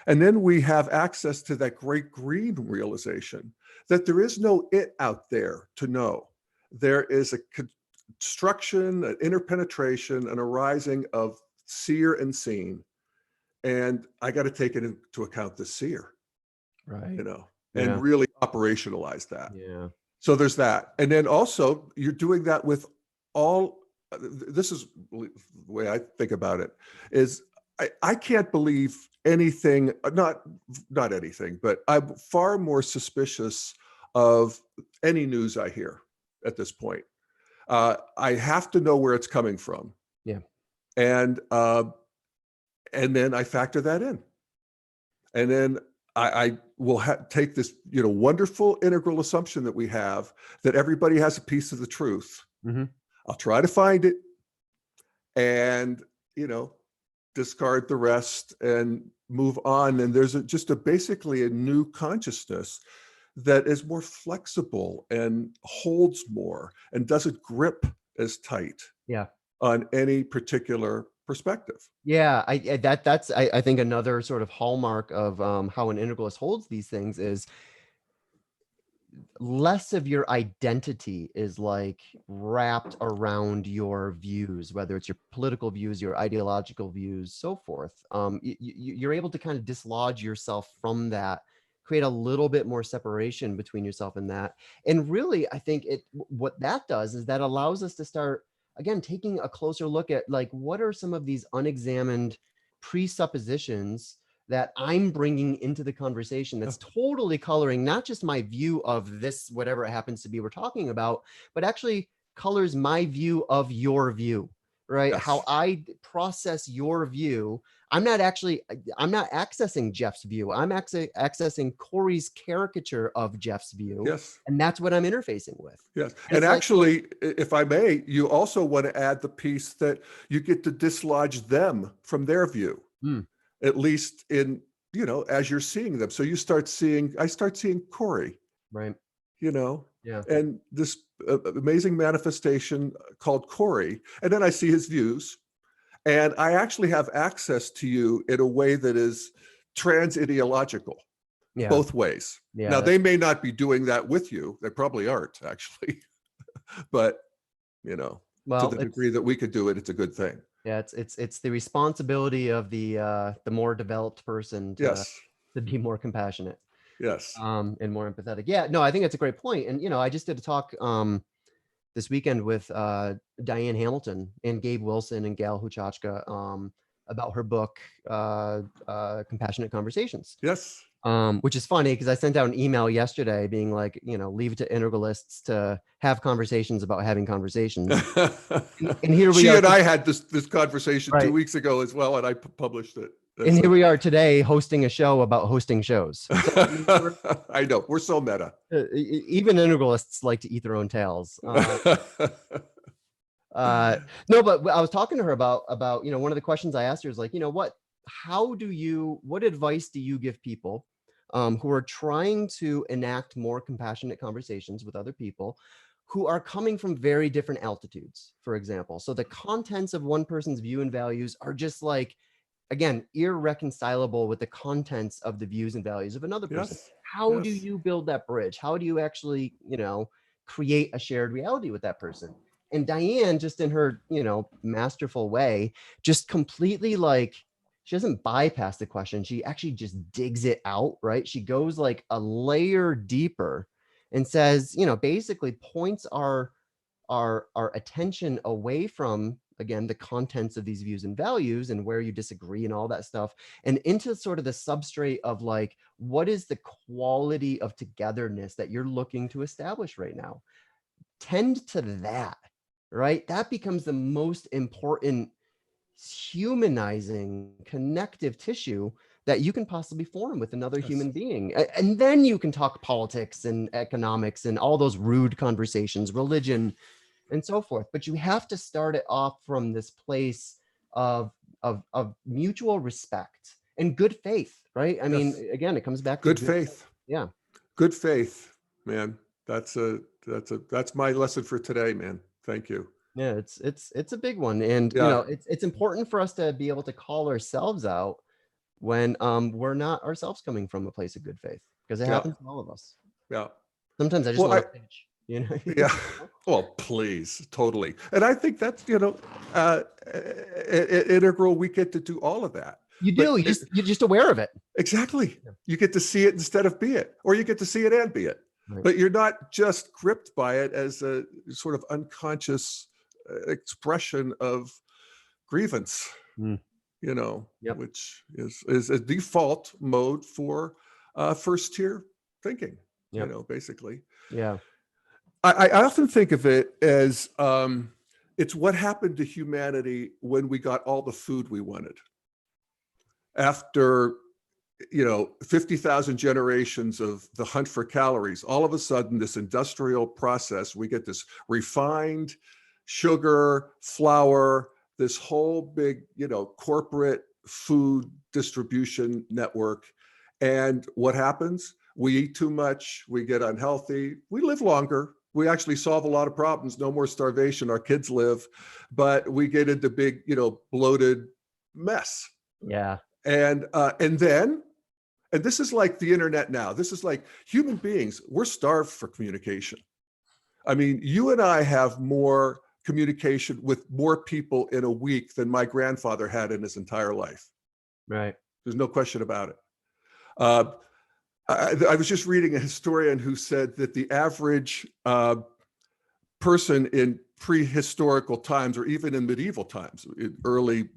and then we have access to that great green realization that there is no it out there to know. There is a construction, an interpenetration, an arising of seer and seen. And I got to take it into account, the seer, right. and Yeah. really operationalize that. Yeah. So there's that. And then also you're doing that with all, this is the way I think about it, is I can't believe anything, not anything, but I'm far more suspicious of any news I hear at this point. I have to know where it's coming from. Yeah. And then I factor that in. And then I will take this, wonderful integral assumption that we have, that everybody has a piece of the truth. Mhm. I'll try to find it and, you know, discard the rest and move on. And there's just basically a new consciousness that is more flexible and holds more and doesn't grip as tight Yeah. on any particular perspective. Yeah, that's I think another sort of hallmark of how an integralist holds these things is less of your identity is like wrapped around your views, whether it's your political views, your ideological views, so forth. You're able to kind of dislodge yourself from that, create a little bit more separation between yourself and that. And really, I think what that does is that allows us to start again taking a closer look at like what are some of these unexamined presuppositions that I'm bringing into the conversation Yeah. that's totally coloring not just my view of this, whatever it happens to be we're talking about, but actually colors my view of your view, right? How Yes. I process your view. I'm not accessing Jeff's view. I'm actually accessing Corey's caricature of Jeff's view. Yes. And that's what I'm interfacing with. Yes. And And it's like, actually, if I may, you also want to add the piece that you get to dislodge them from their view, hmm, at least in as you're seeing them. So I start seeing Corey, Right. you know, Yeah. and this amazing manifestation called Corey. And then I see his views, and I actually have access to you in a way that is trans ideological, Yeah. both ways. Yeah. Now, they may not be doing that with you. They probably aren't, actually. But, to Well, the it's degree that we could do it, it's a good thing. yeah, it's the responsibility of the more developed person Yes. to be more compassionate, Yes. and more empathetic. Yeah, no, I think that's a great point. And I just did a talk this weekend with Diane Hamilton and Gabe Wilson and Gal Huchachka about her book Compassionate Conversations. Yes. Which is funny because I sent out an email yesterday being like, leave it to integralists to have conversations about having conversations. And here we She are, and I had this conversation 2 right? weeks ago as well, and I published it. And That's here it. we are today hosting a show about hosting shows. So I mean, I know, we're so meta. even integralists like to eat their own tails. No, but I was talking to her about one of the questions I asked her is like, what advice do you give people who are trying to enact more compassionate conversations with other people who are coming from very different altitudes, for example? So the contents of one person's view and values are just like, again, irreconcilable with the contents of the views and values of another person. Yes. How do Yes. you build that bridge? How do you actually, create a shared reality with that person? And Diane, just in her, masterful way, just completely like, she doesn't bypass the question. She actually just digs it out, right? She goes like a layer deeper and says, basically points our attention away from, again, the contents of these views and values and where you disagree and all that stuff, and into sort of the substrate of like, what is the quality of togetherness that you're looking to establish right now? Tend to that, right? That becomes the most important humanizing connective tissue that you can possibly form with another Yes. human being. And then you can talk politics and economics and all those rude conversations, religion, and so forth. But you have to start it off from this place of mutual respect and good faith, right? I Yes. mean, again, it comes back to Good good. faith. Yeah. Good faith, man. That's my lesson for today, man. Thank you. Yeah, it's a big one. And Yeah. it's important for us to be able to call ourselves out when we're not ourselves coming from a place of good faith, because it Yeah. happens to all of us. Yeah. Sometimes I just Well, want to pitch. yeah. Well, please, totally. And I think that's, integral. We get to do all of that. You But do. You're just aware of it. exactly. Yeah. You get to see it instead of be it, or you get to see it and be it. Right. But you're not just gripped by it as a sort of unconscious expression of grievance, Mm. Yep. which is a default mode for first tier thinking, Yep. basically. Yeah. I often think of it as it's what happened to humanity when we got all the food we wanted. After 50,000 generations of the hunt for calories, all of a sudden this industrial process, we get this refined sugar, flour, this whole big, corporate food distribution network. And what happens? We eat too much, we get unhealthy, we live longer. We actually solve a lot of problems, no more starvation, our kids live, but we get into big, bloated mess. Yeah. And then this is like the internet now. This is like human beings. We're starved for communication. I mean, you and I have more communication with more people in a week than my grandfather had in his entire life. Right. There's no question about it. I was just reading a historian who said that the average person in prehistorical times, or even in medieval times, in early,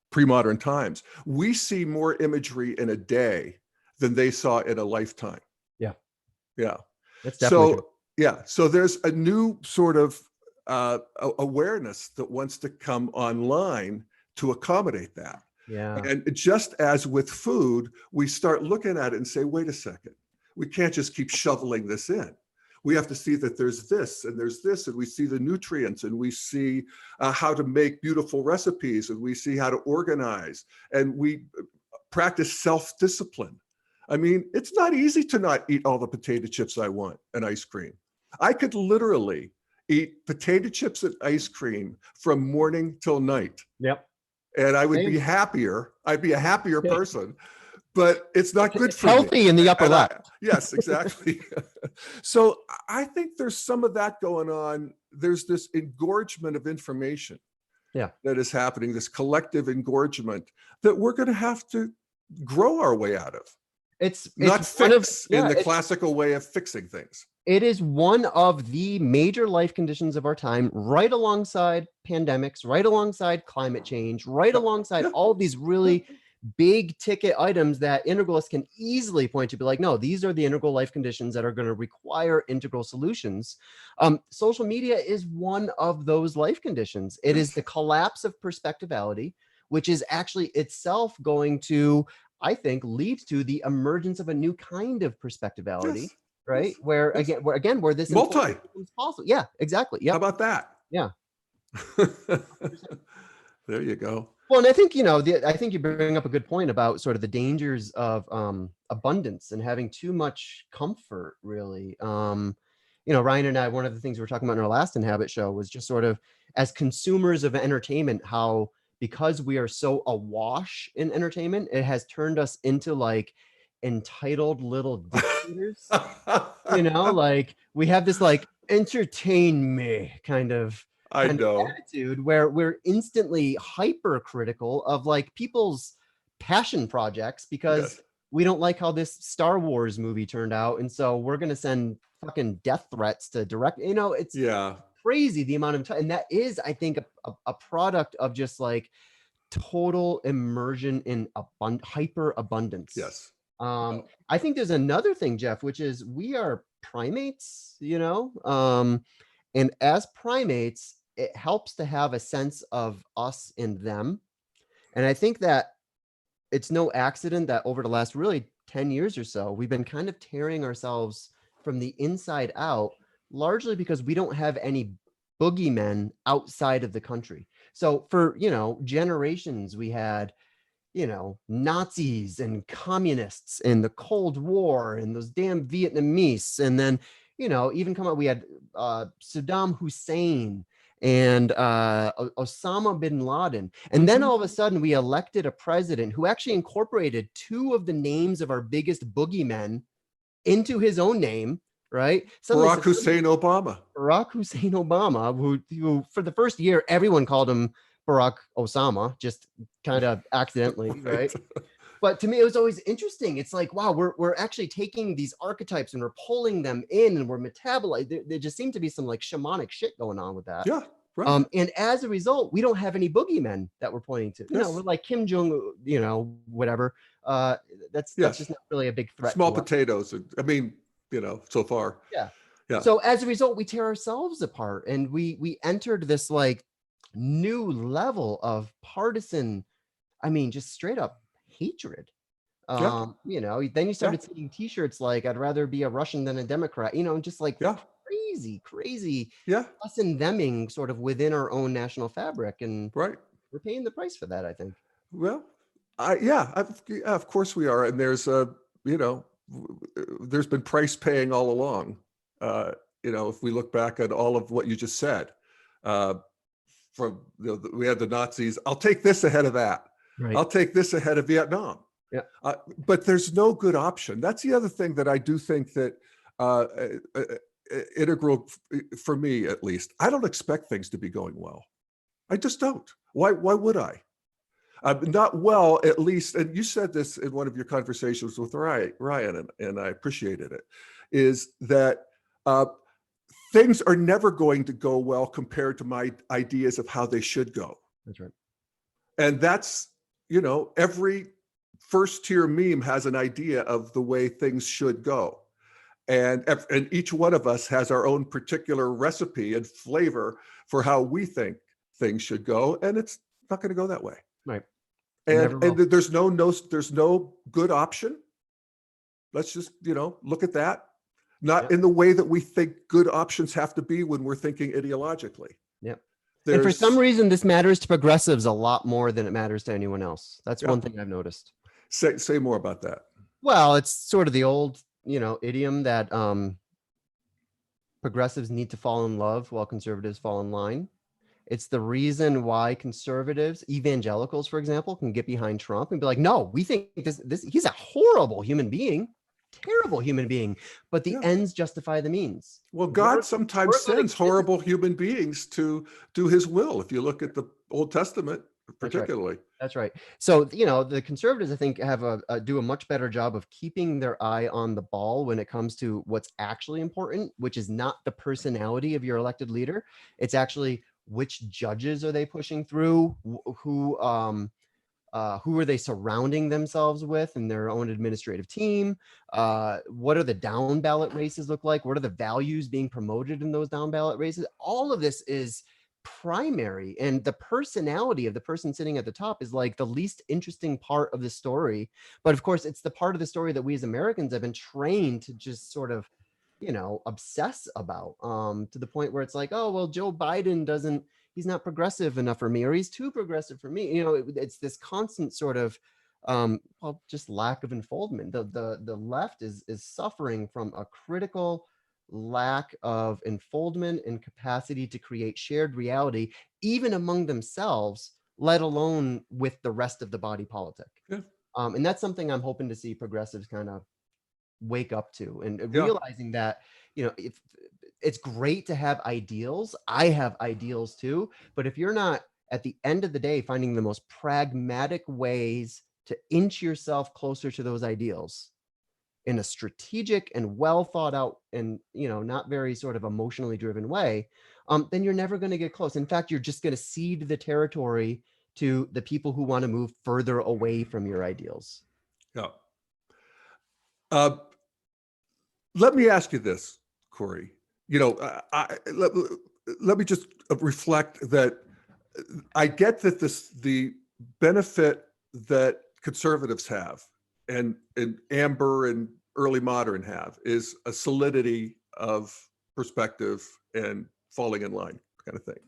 pre-modern times, we see more imagery in a day than they saw in a lifetime. Yeah. Yeah. That's definitely true. So there's a new sort of awareness that wants to come online to accommodate that. Yeah. And just as with food, we start looking at it and say, wait a second, we can't just keep shoveling this in. We have to see that there's this and there's this, and we see the nutrients, and we see how to make beautiful recipes, and we see how to organize. And practice self-discipline. I mean, it's not easy to not eat all the potato chips I want and ice cream. I could literally eat potato chips and ice cream from morning till night. Yep. And I would be Same. happier. I'd be a happier person, but it's not good It's for me. healthy in the upper left. Yes, exactly. So I think there's some of that going on. There's this engorgement of information that is happening, this collective engorgement that we're going to have to grow our way out of. It's not fix in the classical way of fixing things. It is one of the major life conditions of our time, right alongside pandemics, right alongside climate change, right alongside all of these really big ticket items that integralists can easily point to, be like, no, these are the integral life conditions that are going to require integral solutions. Social media is one of those life conditions. It is the collapse of perspectivality, which is actually itself going to, I think, lead to the emergence of a new kind of perspectivality, right? Where this multi is possible. Yeah, exactly. Yeah. How about that? Yeah. There you go. Well, and I think, I think you bring up a good point about sort of the dangers of abundance and having too much comfort, really. Ryan and I, one of the things we were talking about in our last Inhabit show was just sort of, as consumers of entertainment, how because we are so awash in entertainment, it has turned us into like entitled little dictators. Like we have this like entertain me kind of attitude where we're instantly hypercritical of like people's passion projects because we don't like how this Star Wars movie turned out, and so we're gonna send fucking death threats to direct. It's crazy the amount of time, and that is, I think, a product of just like total immersion in hyper abundance. Yes. I think there's another thing, Jeff, which is we are primates, and as primates, it helps to have a sense of us and them. And I think that it's no accident that over the last really 10 years or so, we've been kind of tearing ourselves from the inside out, largely because we don't have any boogeymen outside of the country. So for, generations, we had, Nazis and communists and the Cold War and those damn Vietnamese. And then, even we had Saddam Hussein and Osama bin Laden. And then all of a sudden we elected a president who actually incorporated two of the names of our biggest boogeymen into his own name, right? Barack Hussein Obama. Barack Hussein Obama, who for the first year, everyone called him Barack Osama, just kind of accidentally, right? But to me, it was always interesting. It's like, wow, we're actually taking these archetypes and we're pulling them in and we're metabolizing. There just seemed to be some like shamanic shit going on with that. Yeah, right. And as a result, we don't have any boogeymen that we're pointing to. We're like Kim Jong, whatever. That's just not really a big threat. Small potatoes. I mean, so far. Yeah. So as a result, we tear ourselves apart, and we entered this like new level of partisan, just straight up hatred. Then you started seeing t-shirts like, I'd rather be a Russian than a Democrat, just like crazy us and theming sort of within our own national fabric. And we're paying the price for that, I think. Well, of course we are. And there's there's been price paying all along. If we look back at all of what you just said, we had the Nazis. I'll take this ahead of that. Right. I'll take this ahead of Vietnam. Yeah. But there's no good option. That's the other thing that I do think that integral, for me at least, I don't expect things to be going well. I just don't. Why would I? Not well, at least, and you said this in one of your conversations with Ryan, and I appreciated it, is that things are never going to go well compared to my ideas of how they should go. That's right. And that's, every first tier meme has an idea of the way things should go. And each one of us has our own particular recipe and flavor for how we think things should go. And it's not going to go that way. Right. And there's no good option. Let's just, look at that. Not in the way that we think good options have to be when we're thinking ideologically. Yep. And for some reason, this matters to progressives a lot more than it matters to anyone else. That's one thing I've noticed. Say more about that. Well, it's sort of the old, idiom that progressives need to fall in love while conservatives fall in line. It's the reason why conservatives, evangelicals, for example, can get behind Trump and be like, no, we think this he's a horrible human being, terrible human being, but the Yeah. ends justify the means. Well, God sometimes We're going sends to horrible human beings to do his will. If you look at the Old Testament, That's right. particularly. That's right. So, the conservatives, I think, have do a much better job of keeping their eye on the ball when it comes to what's actually important, which is not the personality of your elected leader. It's actually which judges are they pushing through, who are they surrounding themselves with in their own administrative team? What are the down ballot races look like? What are the values being promoted in those down ballot races? All of this is primary, and the personality of the person sitting at the top is like the least interesting part of the story. But of course, it's the part of the story that we as Americans have been trained to just sort of obsess about, to the point where it's like, oh well, Joe Biden doesn't he's not progressive enough for me, or he's too progressive for me. It's this constant sort of well, just lack of unfoldment. The left is suffering from a critical lack of unfoldment and capacity to create shared reality, even among themselves, let alone with the rest of the body politic. Yeah. And that's something I'm hoping to see progressives kind of wake up to, and Yeah. realizing that if it's great to have ideals. I have ideals too, but if you're not at the end of the day finding the most pragmatic ways to inch yourself closer to those ideals in a strategic and well thought out and not very sort of emotionally driven way, then you're never going to get close. In fact, you're just going to cede the territory to the people who want to move further away from your ideals. Yeah. Uh, Let me ask you this, Corey. Let me just reflect that I get that the benefit that conservatives have and Amber and early modern have is a solidity of perspective and falling in line kind of thing.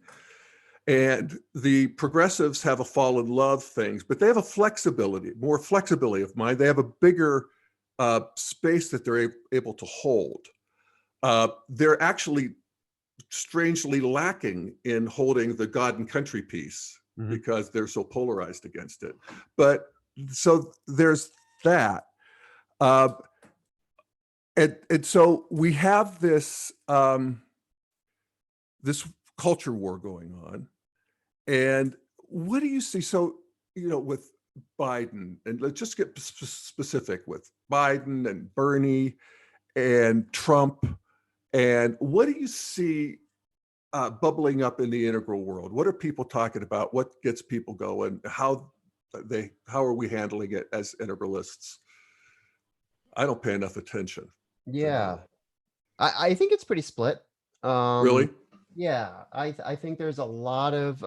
And the progressives have a fall in love things, but they have more flexibility of mind. They have a bigger space that they're able to hold. They're actually strangely lacking in holding the God and country piece because they're so polarized against it. But so there's that. And so we have this this culture war going on. And what do you see? So, with Biden, and let's just get specific with Biden and Bernie and Trump. And what do you see bubbling up in the integral world? What are people talking about? What gets people going? How are we handling it as integralists? I don't pay enough attention to Yeah, know. I think it's pretty split. Really? Yeah, I think there's a lot of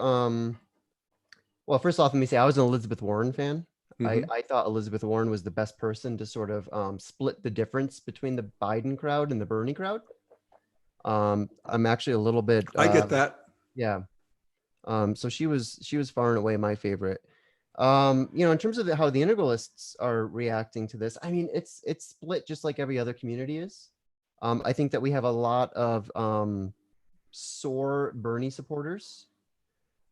well, first off, let me say I was an Elizabeth Warren fan. Hmm. I thought Elizabeth Warren was the best person to sort of split the difference between the Biden crowd and the Bernie crowd. I'm actually a little bit I get that. yeah. So she was far and away my favorite. In terms of how the integralists are reacting to this, I mean, it's split just like every other community is. I think that we have a lot of sore Bernie supporters.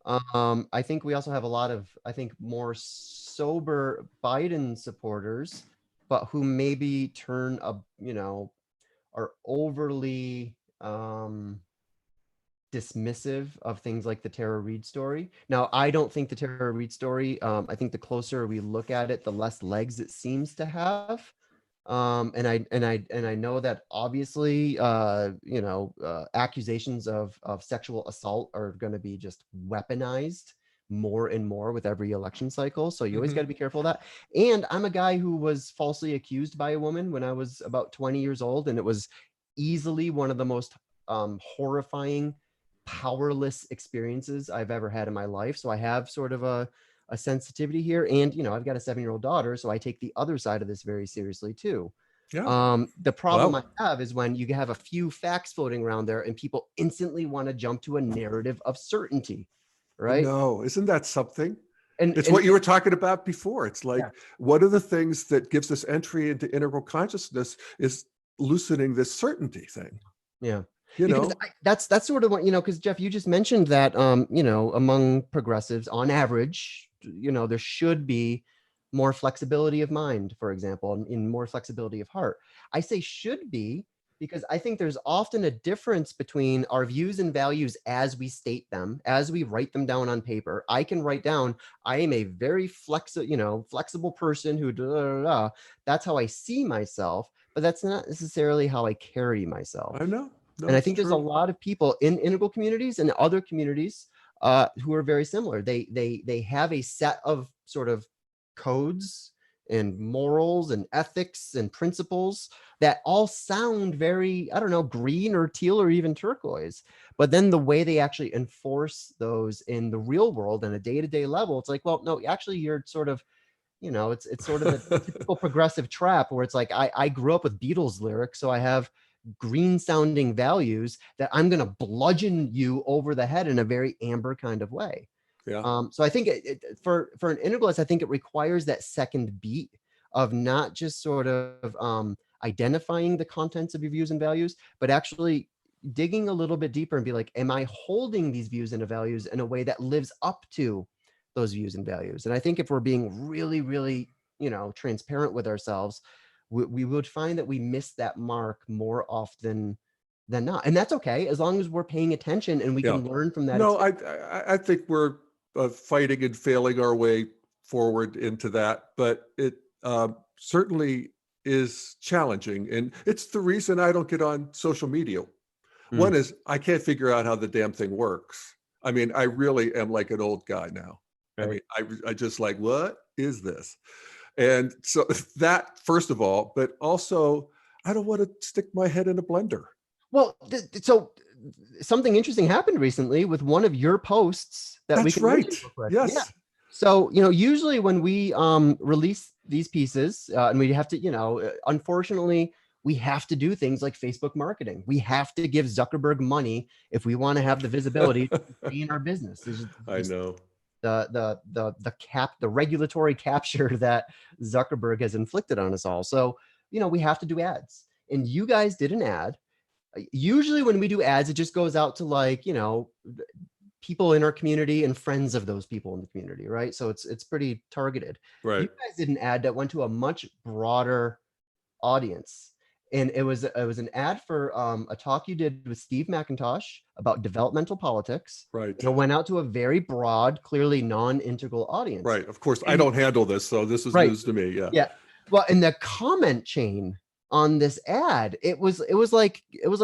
I think we also have a lot of, I think, more sober Biden supporters, but who maybe are overly dismissive of things like the Tara Reid story. Now, I don't think the Tara Reid story, I think the closer we look at it, the less legs it seems to have. And I know that obviously accusations of sexual assault are going to be just weaponized more and more with every election cycle, so you always got to be careful of that. And I'm a guy who was falsely accused by a woman when I was about 20 years old, and it was easily one of the most horrifying, powerless experiences I've ever had in my life. So I have sort of a sensitivity here, and I've got a 7-year-old daughter, so I take the other side of this very seriously too. Yeah. The problem I Well, have is when you have a few facts floating around there and people instantly want to jump to a narrative of certainty, I right? know. Isn't that something? It's and what you were talking about before. It's like, yeah, one of the things that gives us entry into integral consciousness is loosening this certainty thing, yeah. you Because know? that's sort of what, because Jeff, you just mentioned that, among progressives, on average, there should be more flexibility of mind, for example, and in more flexibility of heart. I say should be because I think there's often a difference between our views and values as we state them, as we write them down on paper. I can write down, I am a very flexible person who, da, da, da, da. That's how I see myself, but that's not necessarily how I carry myself. I know. No, And I it's think there's a true. lot of people in integral communities and other communities who are very similar. They have a set of sort of codes and morals and ethics and principles that all sound very, I don't know, green or teal or even turquoise. But then the way they actually enforce those in the real world on a day-to-day level, it's like, well, no, actually you're sort of, it's sort of the typical progressive trap where it's like, I grew up with Beatles lyrics, so I have green sounding values that I'm going to bludgeon you over the head in a very Amber kind of way. Yeah. So I think for an integralist, I think it requires that second beat of not just sort of identifying the contents of your views and values, but actually digging a little bit deeper and be like, am I holding these views and values in a way that lives up to those views and values? And I think if we're being really, really, transparent with ourselves, we would find that we miss that mark more often than not. And that's okay, as long as we're paying attention and we Yeah. can learn from that No, experience. I think we're fighting and failing our way forward into that, but it certainly is challenging. And it's the reason I don't get on social media. Mm, One is I can't figure out how the damn thing works. I mean, I really am like an old guy now. I right. mean, I just like, what is this? And so that, first of all, but also, I don't want to stick my head in a blender. Well, so something interesting happened recently with one of your posts that we That's can mention right. real quick. Yeah. Yes. So, usually when we release these pieces and we have to, unfortunately, we have to do things like Facebook marketing. We have to give Zuckerberg money if we want to have the visibility to stay in our business. It's I just know. the regulatory capture that Zuckerberg has inflicted on us all. So, we have to do ads. And you guys did an ad. Usually when we do ads, it just goes out to like, people in our community and friends of those people in the community, right? So it's pretty targeted. You Right. guys did an ad that went to a much broader audience. And it was an ad for a talk you did with Steve McIntosh about developmental politics. Right. And it went out to a very broad, clearly non-integral audience. Right. Of course, I And don't handle this, so this is right. news to me. Yeah. Yeah. Well, in the comment chain on this ad, it was like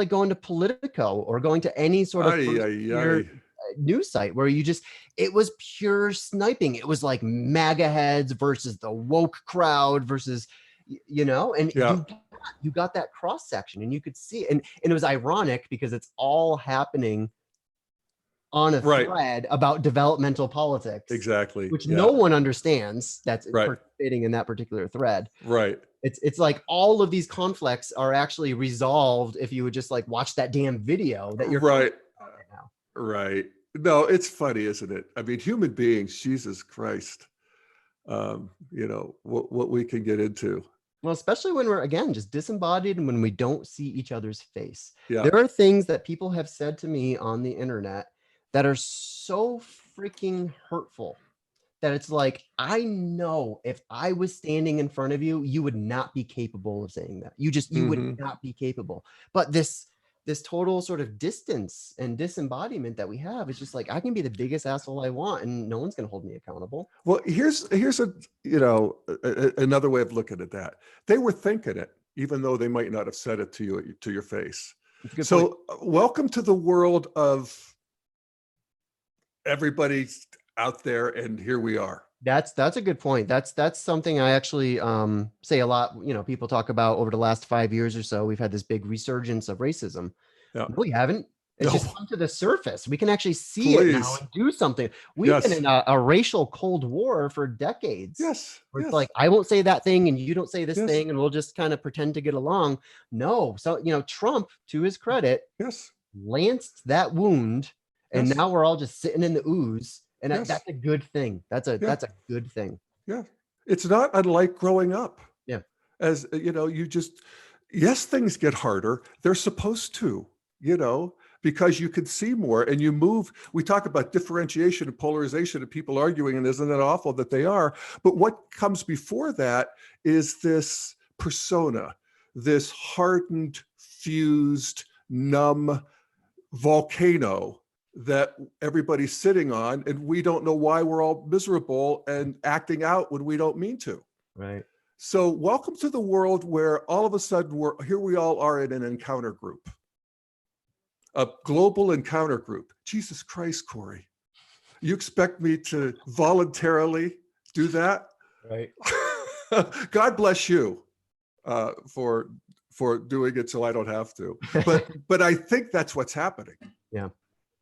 going to Politico or going to any sort of Ay, first ay, tier ay. news site where it was pure sniping. It was like MAGA heads versus the woke crowd versus, and Yeah. you got that cross section and you could see it. And it was ironic because it's all happening on a Right. thread about developmental politics, Exactly. which Yeah. no one understands that's Right. participating in that particular thread. Right. It's like all of these conflicts are actually resolved if you would just like watch that damn video that you're Right. about right now. Right. No, it's funny, isn't it? I mean, human beings, Jesus Christ, what we can get into. Well, especially when we're again just disembodied and when we don't see each other's face. Yeah. There are things that people have said to me on the internet that are so freaking hurtful that it's like, I know if I was standing in front of you, you would not be capable of saying that. You would Hmm. not be capable. But this total sort of distance and disembodiment that we have is just like, I can be the biggest asshole I want and no one's going to hold me accountable. Well, here's another way of looking at that. They were thinking it, even though they might not have said it to you to your face. It's a good point. So, welcome to the world of everybody's out there, and here we are. That's a good point. That's something I actually say a lot. People talk about over the last 5 years or so, we've had this big resurgence of racism. Yeah. No, we haven't. It's No, just come to the surface. We can actually see it now please. and do something. We've been Yes. in a racial Cold War for decades. Yes. Where it's Yes. like, I won't say that thing and you don't say this Yes. thing and we'll just kind of pretend to get along. No. So, Trump, to his credit, Yes. lanced that wound and Yes. now we're all just sitting in the ooze And Yes. that's a good thing. Yeah. That's a good thing. Yeah. It's not unlike growing up. Yeah. As you know, you just, yes, things get harder. They're supposed to, you know, because you can see more and you move. We talk about differentiation and polarization and people arguing, and isn't it awful that they are? But what comes before that is this persona, this hardened, fused, numb volcano that everybody's sitting on, and we don't know why we're all miserable and acting out when we don't mean to. Right. So welcome to the world where all of a sudden we all are in an encounter group, a global encounter group. Jesus Christ, Corey, you expect me to voluntarily do that? Right. God bless you for doing it so I don't have to. But I think that's what's happening. Yeah.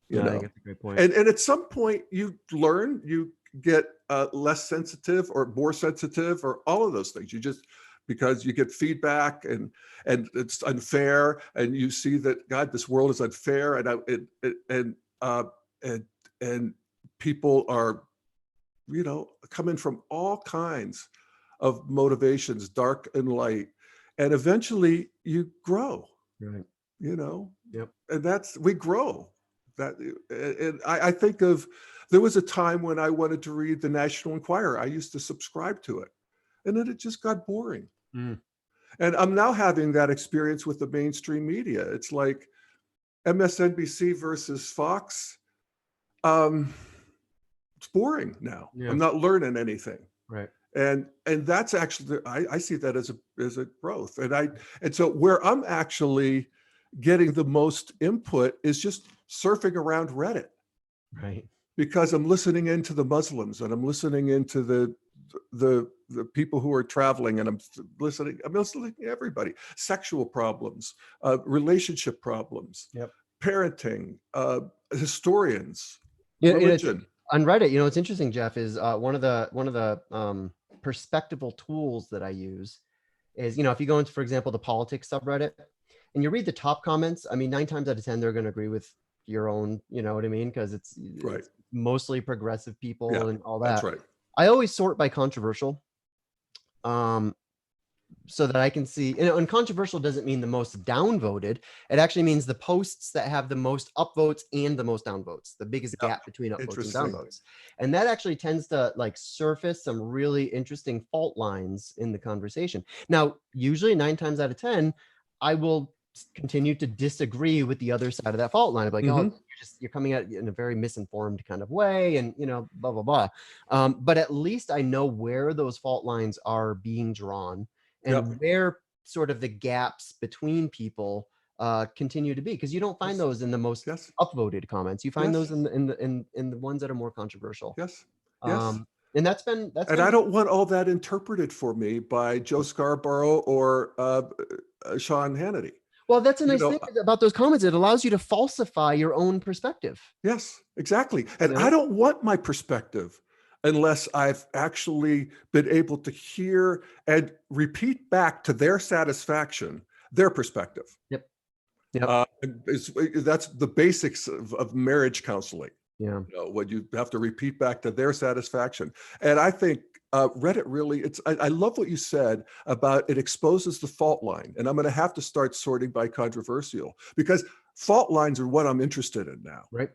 You No, I think know, that's a great point. and at some point you learn, you get less sensitive or more sensitive or all of those things. You just, because you get feedback and it's unfair, and you see that, God, this world is unfair, and people are, you know, coming from all kinds of motivations, dark and light, and eventually you grow. Right. You know, Yep. and we grow. That, and I think of, there was a time when I wanted to read the National Enquirer. I used to subscribe to it, and then it just got boring. Mm. And I'm now having that experience with the mainstream media. It's like MSNBC versus Fox. It's boring now. Yeah. I'm not learning anything. Right. And that's actually, I see that as a growth. And so where I'm actually getting the most input is just surfing around Reddit, Right. because I'm listening into the Muslims, and I'm listening into the people who are traveling, and I'm listening to everybody. Sexual problems, relationship problems, Yep. parenting, historians, Yeah, and it's religion. on Reddit. You know, what's interesting, Jeff, is one of the perspectival tools that I use is, you know, if you go into, for example, the politics subreddit and you read the top comments, I mean, 9 times out of 10, they're going to agree with your own, you know what I mean? Because it's Right. mostly progressive people Yeah, and all that's that. right. I always sort by controversial. So that I can see, and controversial doesn't mean the most downvoted. It actually means the posts that have the most upvotes and the most downvotes, the biggest Yeah. gap between upvotes and Interesting. downvotes. And that actually tends to like surface some really interesting fault lines in the conversation. Now, usually 9 times out of 10, I will continue to disagree with the other side of that fault line. I'm like, oh, you're coming at it in a very misinformed kind of way, and, you know, blah, blah, blah. But at least I know where those fault lines are being drawn, and where sort of the gaps between people continue to be, because you don't find those in the most upvoted comments. You find those in the ones that are more controversial. Yes. And that's been and I don't want all that interpreted for me by Joe Scarborough or Sean Hannity. Well, that's a nice thing about those comments. It allows you to falsify your own perspective. Yes, exactly. And I don't want my perspective unless I've actually been able to hear and repeat back to their satisfaction, their perspective. Yep. That's the basics of marriage counseling. Yeah. You know, when you have to repeat back to their satisfaction. And I think Reddit really, I love what you said about it exposes the fault line. And I'm going to have to start sorting by controversial, because fault lines are what I'm interested in now. Right.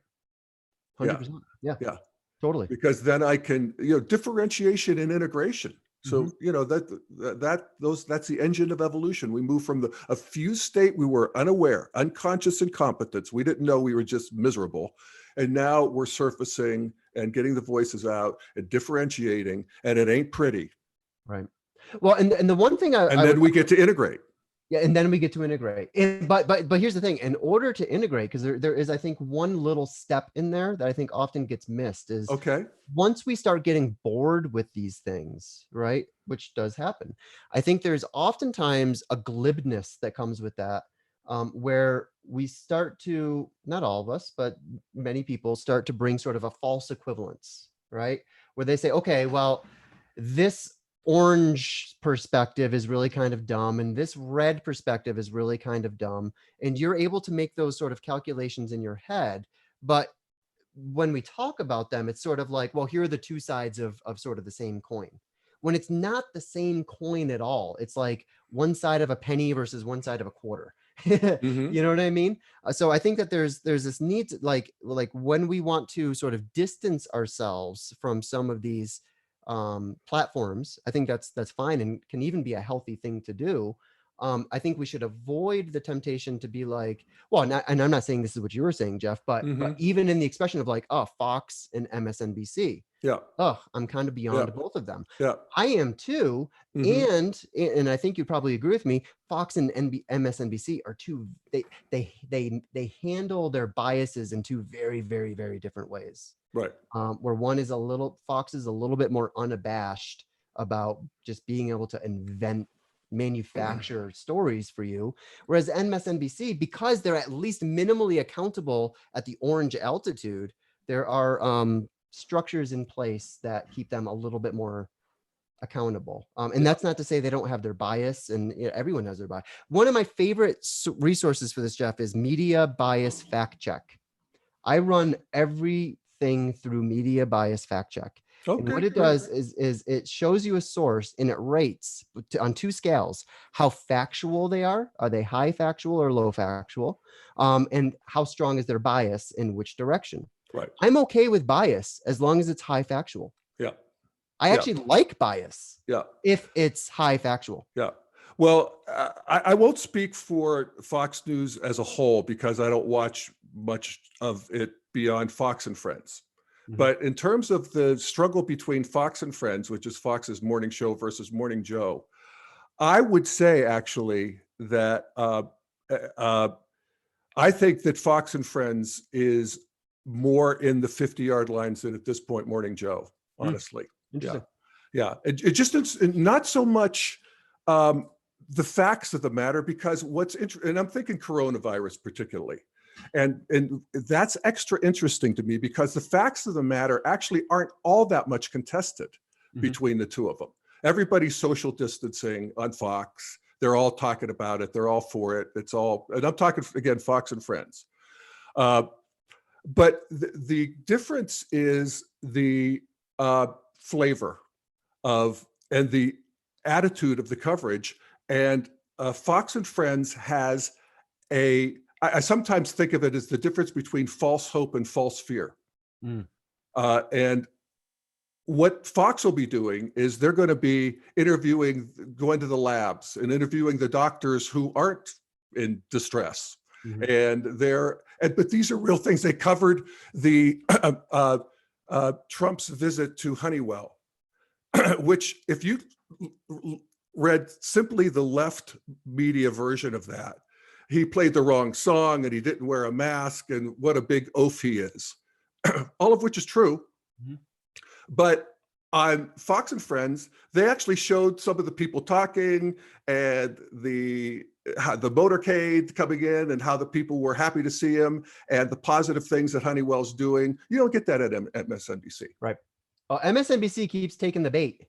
100%. Yeah. Totally. Because then I can, you know, differentiation and integration. So, you know, that's the engine of evolution. We move from a fused state. We were unaware, unconscious incompetence. We didn't know, we were just miserable. And now we're surfacing and getting the voices out and differentiating, and it ain't pretty. Right. Well, and the one thing then we get to integrate. Yeah, and then we get to integrate. But here's the thing: in order to integrate, because there is, I think, one little step in there that I think often gets missed is, once we start getting bored with these things, right, which does happen, I think there's oftentimes a glibness that comes with that, where we start to, not all of us, but many people start to bring sort of a false equivalence, right, where they say, okay, well, this orange perspective is really kind of dumb, and this red perspective is really kind of dumb, and you're able to make those sort of calculations in your head. But when we talk about them, it's sort of like, well, here are the two sides of sort of the same coin. When it's not the same coin at all, it's like one side of a penny versus one side of a quarter. Hmm. You know what I mean? So I think that there's this need to, like when we want to sort of distance ourselves from some of these platforms, I think that's fine and can even be a healthy thing to do. I think we should avoid the temptation to be like, well, and I'm not saying this is what you were saying, Jeff, but Hmm. even in the expression of like, oh, Fox and MSNBC, Yeah. oh, I'm kind of Yeah. beyond both of them. Yeah. I am too. Hmm. And I think you'd probably agree with me. Fox and MSNBC are two. They handle their biases in two very, very, very different ways. Right. Where one is Fox is a little bit more unabashed about just being able to manufacture stories for you, whereas MSNBC, because they're at least minimally accountable at the orange altitude, there are structures in place that keep them a little bit more accountable. And Yeah. that's not to say they don't have their bias, and everyone has their bias. One of my favorite resources for this, Jeff, is Media Bias Fact Check. I run everything through Media Bias Fact Check. And Okay, what it great. does is it shows you a source and it rates on two scales how factual they are. Are they high factual or low factual? And how strong is their bias in which direction? Right. I'm okay with bias as long as it's high factual. Yeah. I Yeah. actually like bias Yeah. if it's high factual. Yeah. Well, I won't speak for Fox News as a whole because I don't watch much of it beyond Fox and Friends. Mhm. But in terms of the struggle between Fox and Friends, which is Fox's morning show versus Morning Joe, I would say actually that uh, I think that Fox and Friends is more in the 50-yard lines than at this point Morning Joe, Mm, honestly. Yeah. interesting. Yeah. It just, it's not so much um, the facts of the matter, because what's interesting, and I'm thinking coronavirus particularly, and that's extra interesting to me because the facts of the matter actually aren't all that much contested Mhm. between the two of them. Everybody's social distancing on Fox. They're all talking about it. They're all for it. It's all, and I'm talking again, Fox and Friends. Uh, but the difference is the flavor of and the attitude of the coverage. And Fox and Friends has I sometimes think of it as the difference between false hope and false fear. Mm. And what Fox will be doing is they're going to be going to the labs and interviewing the doctors who aren't in distress. Mhm. But these are real things. They covered the Trump's visit to Honeywell, which if you read simply the left media version of that, he played the wrong song and he didn't wear a mask and what a big oaf he is. All of which is true. Mhm. But on Fox and Friends, they actually showed some of the people talking and the motorcade coming in and how the people were happy to see him and the positive things that Honeywell's doing. You don't get that at MSNBC. Right. Well, MSNBC keeps taking the bait.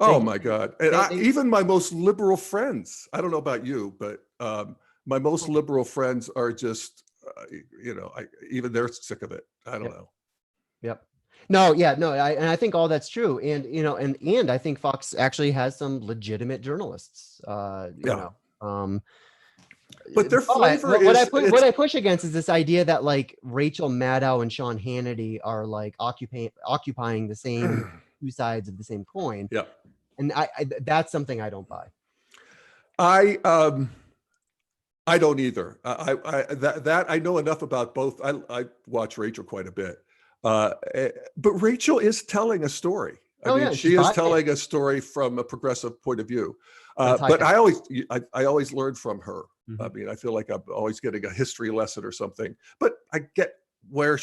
Oh They, my God. And they even my most liberal friends, I don't know about you, but my most liberal friends are just, even they're sick of it. I don't Yep. know. Yep. No, yeah, no, and I think all that's true. And and I think Fox actually has some legitimate journalists. Yeah. Um, But their but flavor what it's, I push against is this idea that like Rachel Maddow and Sean Hannity are like occupying the same two sides of the same coin. yeah. And that's something I don't buy. I, I don't either. That I know enough about both. I watch Rachel quite a bit, but Rachel is telling a story. I Oh mean, yeah, she's she is biased. telling a story from a progressive point of view. But it's high But fact. I always learn from her. I Mhm. mean, I feel like I'm always getting a history lesson or something. But I get where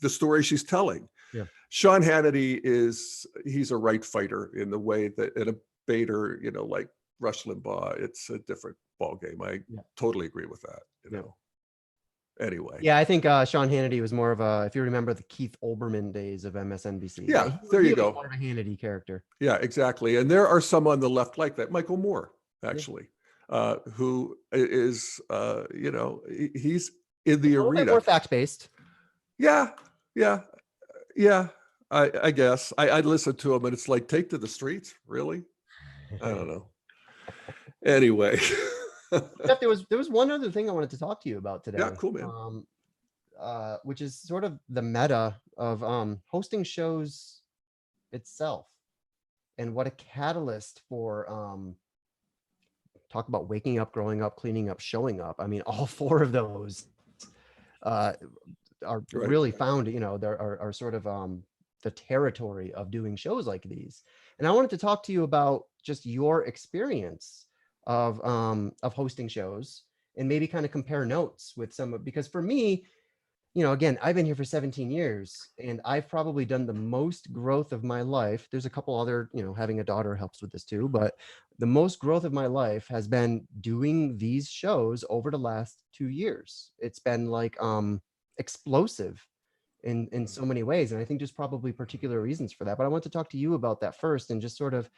the story she's telling. Yeah. Sean Hannity he's a right fighter in the way that in a baiter, like Rush Limbaugh, it's a different ball game. I Yeah. totally agree with that. Yeah. Anyway, Yeah, I think Sean Hannity was more of a, if you remember the Keith Olbermann days of MSNBC, yeah, there he you was go. more of a Hannity character. Yeah, exactly. And there are some on the left like that. Michael Moore, Yeah. actually, who is, he's in the A little bit more arena. fact based. Yeah, Yeah, yeah. I guess I listen to them, and it's like, take to the streets, really? I don't know. Anyway, Jeff, there was one other thing I wanted to talk to you about yeah, today, cool, man. which is sort of the meta of hosting shows itself, and what a catalyst for talk about waking up, growing up, cleaning up, showing up. I mean, all four of those uh, are Right. really found, there are sort of the territory of doing shows like these. And I wanted to talk to you about just your experience of hosting shows, and maybe kind of compare notes with some of, because for me, again, I've been here for 17 years, and I've probably done the most growth of my life. There's a couple other, having a daughter helps with this too, but the most growth of my life has been doing these shows over the last 2 years. It's been like explosive in so many ways. And I think there's probably particular reasons for that. But I want to talk to you about that first, and just sort of,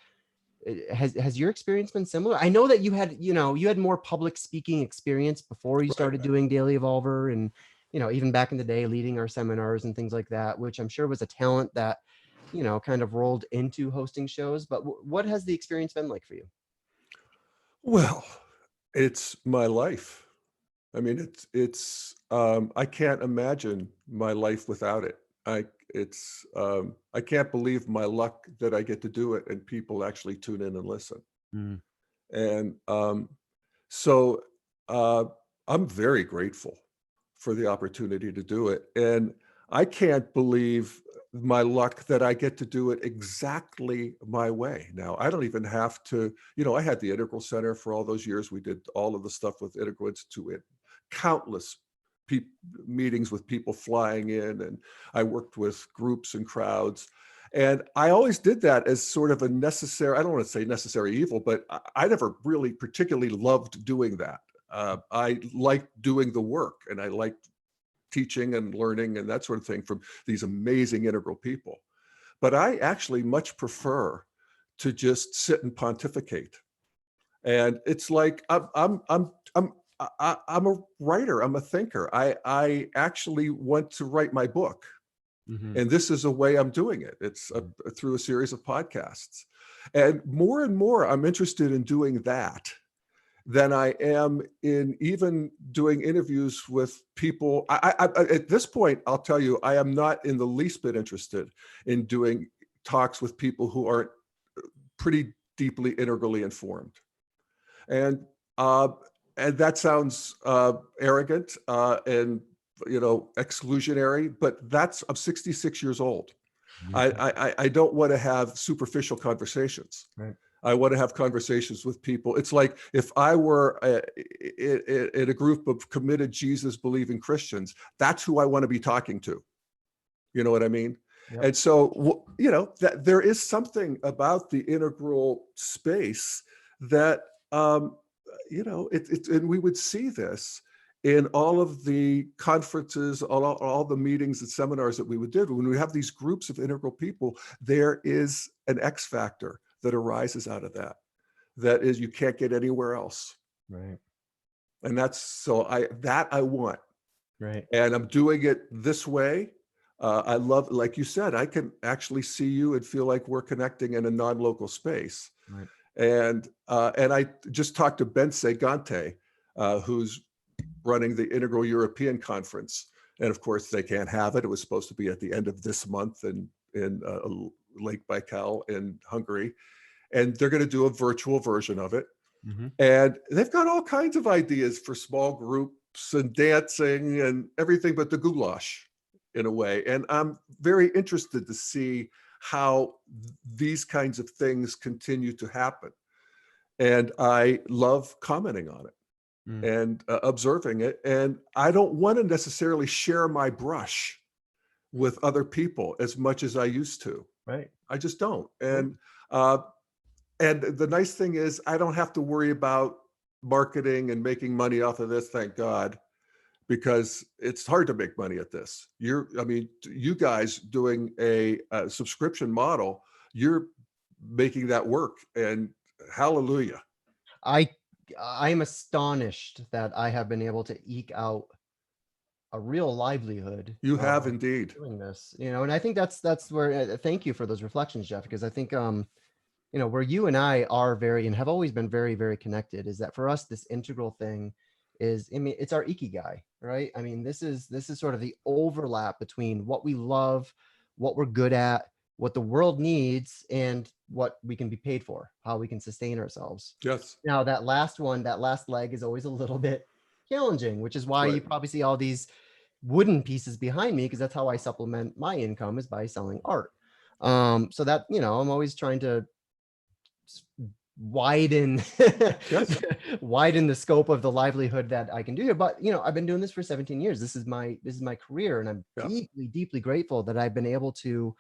has your experience been similar? I know that you had more public speaking experience before you Right. started doing Daily Evolver, and even back in the day leading our seminars and things like that, which I'm sure was a talent that kind of rolled into hosting shows. But what has the experience been like for you? Well, it's my life. I mean, I can't imagine my life without it. I can't believe my luck that I get to do it and people actually tune in and listen. Mm. And so uh, I'm very grateful for the opportunity to do it. And I can't believe my luck that I get to do it exactly my way. Now, I don't even have to, I had the Integral Center for all those years. We did all of the stuff with Integral Institute, countless peop meetings with people flying in, and I worked with groups and crowds. And I always did that as sort of a necessary, I don't want to say necessary evil, but I never really particularly loved doing that. I liked doing the work, and I liked teaching and learning and that sort of thing from these amazing integral people. But I actually much prefer to just sit and pontificate. And it's like I'm a writer. I'm a thinker. I actually want to write my book, Hmm. and this is a way I'm doing it. It's through a series of podcasts, and more I'm interested in doing that than I am in even doing interviews with people. At this point, I'll tell you, I am not in the least bit interested in doing talks with people who aren't pretty deeply integrally informed. And uh, and that sounds arrogant and exclusionary, but I'm 66 years old. I don't want to have superficial conversations. Right. I want to have conversations with people. It's like if I were in a group of committed Jesus believing Christians, that's who I want to be talking to. You know what I mean? Yep. And so, that there is something about the integral space that, and we would see this in all of the conferences, all the meetings and seminars that we would do. When we have these groups of integral people, there is an X factor that arises out of that. That is, you can't get anywhere else. Right. And I want. Right. And I'm doing it this way. I love, like you said, I can actually see you and feel like we're connecting in a non-local space. Right. And I just talked to Ben Segante, who's running the Integral European Conference. And of course, they can't have it. It was supposed to be at the end of this month in Lake Baikal in Hungary. And they're going to do a virtual version of it. Hmm. And they've got all kinds of ideas for small groups and dancing and everything but the goulash in a way. And I'm very interested to see how these kinds of things continue to happen. And I love commenting on it Mm. and observing it. And I don't want to necessarily share my brush with other people as much as I used to. Right. I just don't. Right. Uh, and the nice thing is I don't have to worry about marketing and making money off of this, thank God, because it's hard to make money at this. You guys doing a subscription model, you're making that work, and hallelujah. I I am astonished that I have been able to eke out a real livelihood You have indeed. doing this, and I think that's where, thank you for those reflections, Jeff, because I think, where you and I are very and have always been very, very connected is that for us, this integral thing is, I mean, it's our ikigai, right? I mean, this is sort of the overlap between what we love, what we're good at, what the world needs, and what we can be paid for, how we can sustain ourselves. Yes. Now, that last leg is always a little bit challenging, which is why Right. you probably see all these wooden pieces behind me, because that's how I supplement my income, is by selling art. So that, I'm always trying to widen Yes. widen the scope of the livelihood that I can do here. But I've been doing this for 17 years. This is my career, and I'm Yeah. deeply, deeply grateful that I've been able to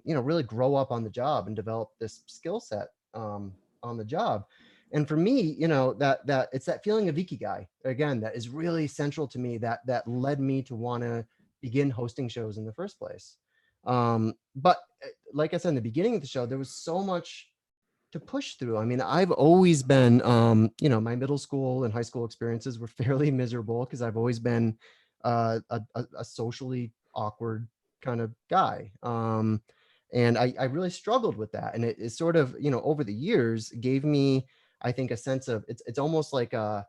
really grow up on the job and develop this skill set on the job. And for me, that it's that feeling of ikigai again that is really central to me, that led me to want to begin hosting shows in the first place. But like I said in the beginning of the show, there was so much to push through. I mean, I've always been, my middle school and high school experiences were fairly miserable because I've always been a socially awkward kind of guy. And I really struggled with that. And it sort of, over the years gave me, I think, a sense of, it's almost like an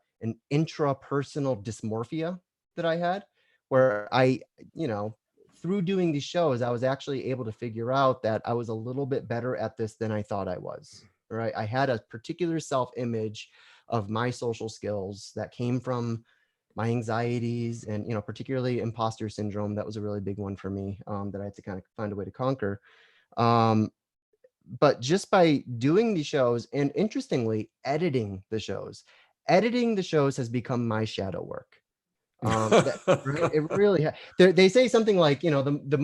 intrapersonal dysmorphia that I had, where you know, through doing these shows, I was actually able to figure out that I was a little bit better at this than I thought I was. Right. I had a particular self image of my social skills that came from my anxieties and, particularly imposter syndrome. That was a really big one for me, that I had to kind of find a way to conquer. Um, but just by doing these shows and, interestingly, editing the shows has become my shadow work. That right, it really they say something like, the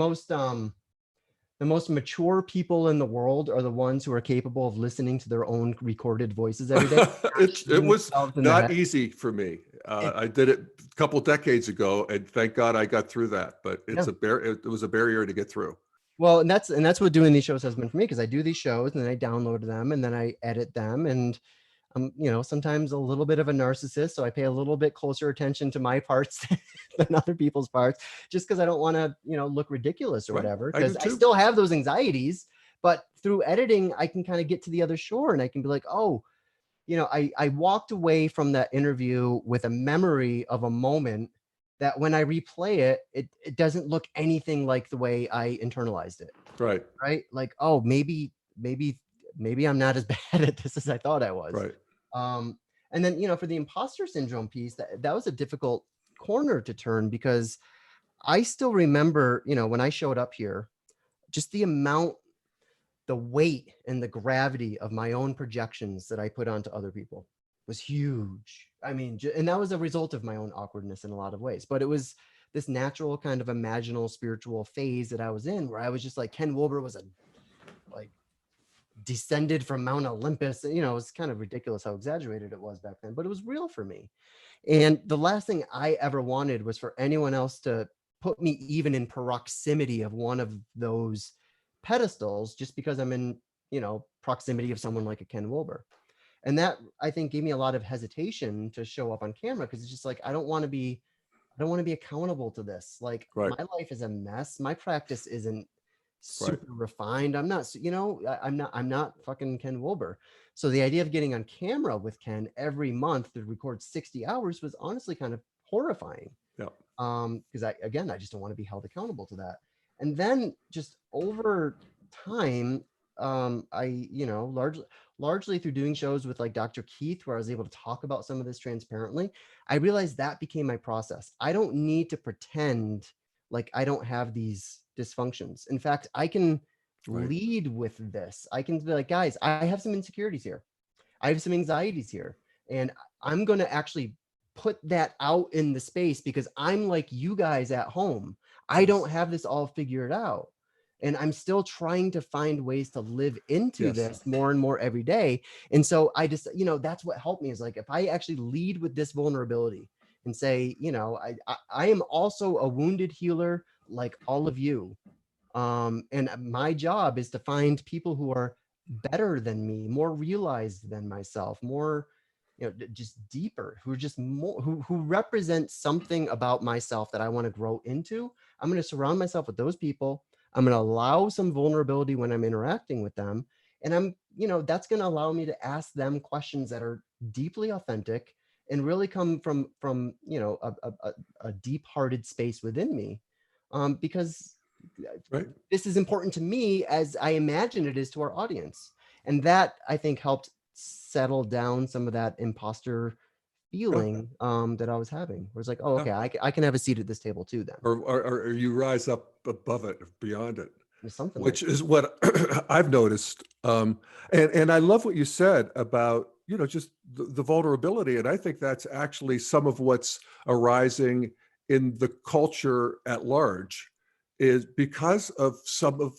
most mature people in the world are the ones who are capable of listening to their own recorded voices every day, not It shooting was themselves in the not head. easy for me. It, I did it a couple decades ago, and thank God I got through that. But yeah. it was a barrier to get through. Well, and that's what doing these shows has been for me, because I do these shows and then I download them and then I edit them, and I'm, sometimes a little bit of a narcissist, so I pay a little bit closer attention to my parts than other people's parts, just because I don't want to, look ridiculous or Right? whatever. I do Because I too. still have those anxieties, but through editing, I can kind of get to the other shore, and I can be like, oh, I walked away from that interview with a memory of a moment that when I replay it, it doesn't look anything like the way I internalized it. Right. Right? Like, oh, maybe I'm not as bad at this as I thought I was. Right. Um, and then, for the imposter syndrome piece, that was a difficult corner to turn, because I still remember, when I showed up here, just the weight and the gravity of my own projections that I put onto other people was huge. I mean, and that was a result of my own awkwardness in a lot of ways, but it was this natural kind of imaginal spiritual phase that I was in, where I was just like, Ken Wilber was like descended from Mount Olympus. It was kind of ridiculous how exaggerated it was back then, but it was real for me. And the last thing I ever wanted was for anyone else to put me even in proximity of one of those pedestals, just because I'm in, proximity of someone like a Ken Wilber. And that, I think, gave me a lot of hesitation to show up on camera, because it's just like, I don't want to be accountable to this. Like, Right. my life is a mess. My practice isn't Right. super refined. I'm not, I'm not fucking Ken Wilber. So the idea of getting on camera with Ken every month to record 60 hours was honestly kind of horrifying. Yeah. Because I just don't want to be held accountable to that. And then just over time, I, largely through doing shows with like Dr. Keith, where I was able to talk about some of this transparently, I realized that became my process. I don't need to pretend like I don't have these dysfunctions. In fact, I can Right. lead with this. I can be like, guys, I have some insecurities here. I have some anxieties here. And I'm going to actually put that out in the space, because I'm like you guys at home. I Yes. don't have this all figured out. And I'm still trying to find ways to live into Yes. this more and more every day. And so I just, that's what helped me, is like, if I actually lead with this vulnerability and say, I am also a wounded healer like all of you. And my job is to find people who are better than me, more realized than myself, more, just deeper, who are just more, who represent something about myself that I want to grow into. I'm going to surround myself with those people. I'm going to allow some vulnerability when I'm interacting with them. And that's going to allow me to ask them questions that are deeply authentic and really come from a deep-hearted space within me, because Right. this is important to me as I imagine it is to our audience. And that, I think, helped settle down some of that imposter Yeah. feeling that I was having. Where it's like, oh, Yeah. okay, I can have a seat at this table too then. Or you rise up above it, beyond it, There's something like which is what I've noticed. And I love what you said about, just the vulnerability. And I think that's actually some of what's arising in the culture at large, is because of some of,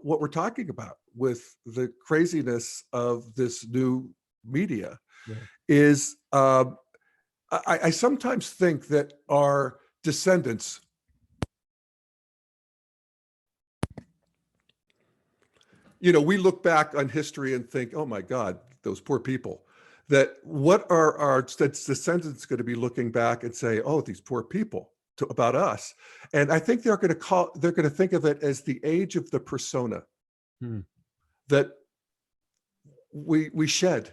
what we're talking about with the craziness of this new media. yeah. Is I sometimes think that our descendants, we look back on history and think, oh my God, those poor people. That what are our descendants going to be looking back and say, oh, these poor people about us? And I think they're going to think of it as the age of the persona Hmm. that we shed,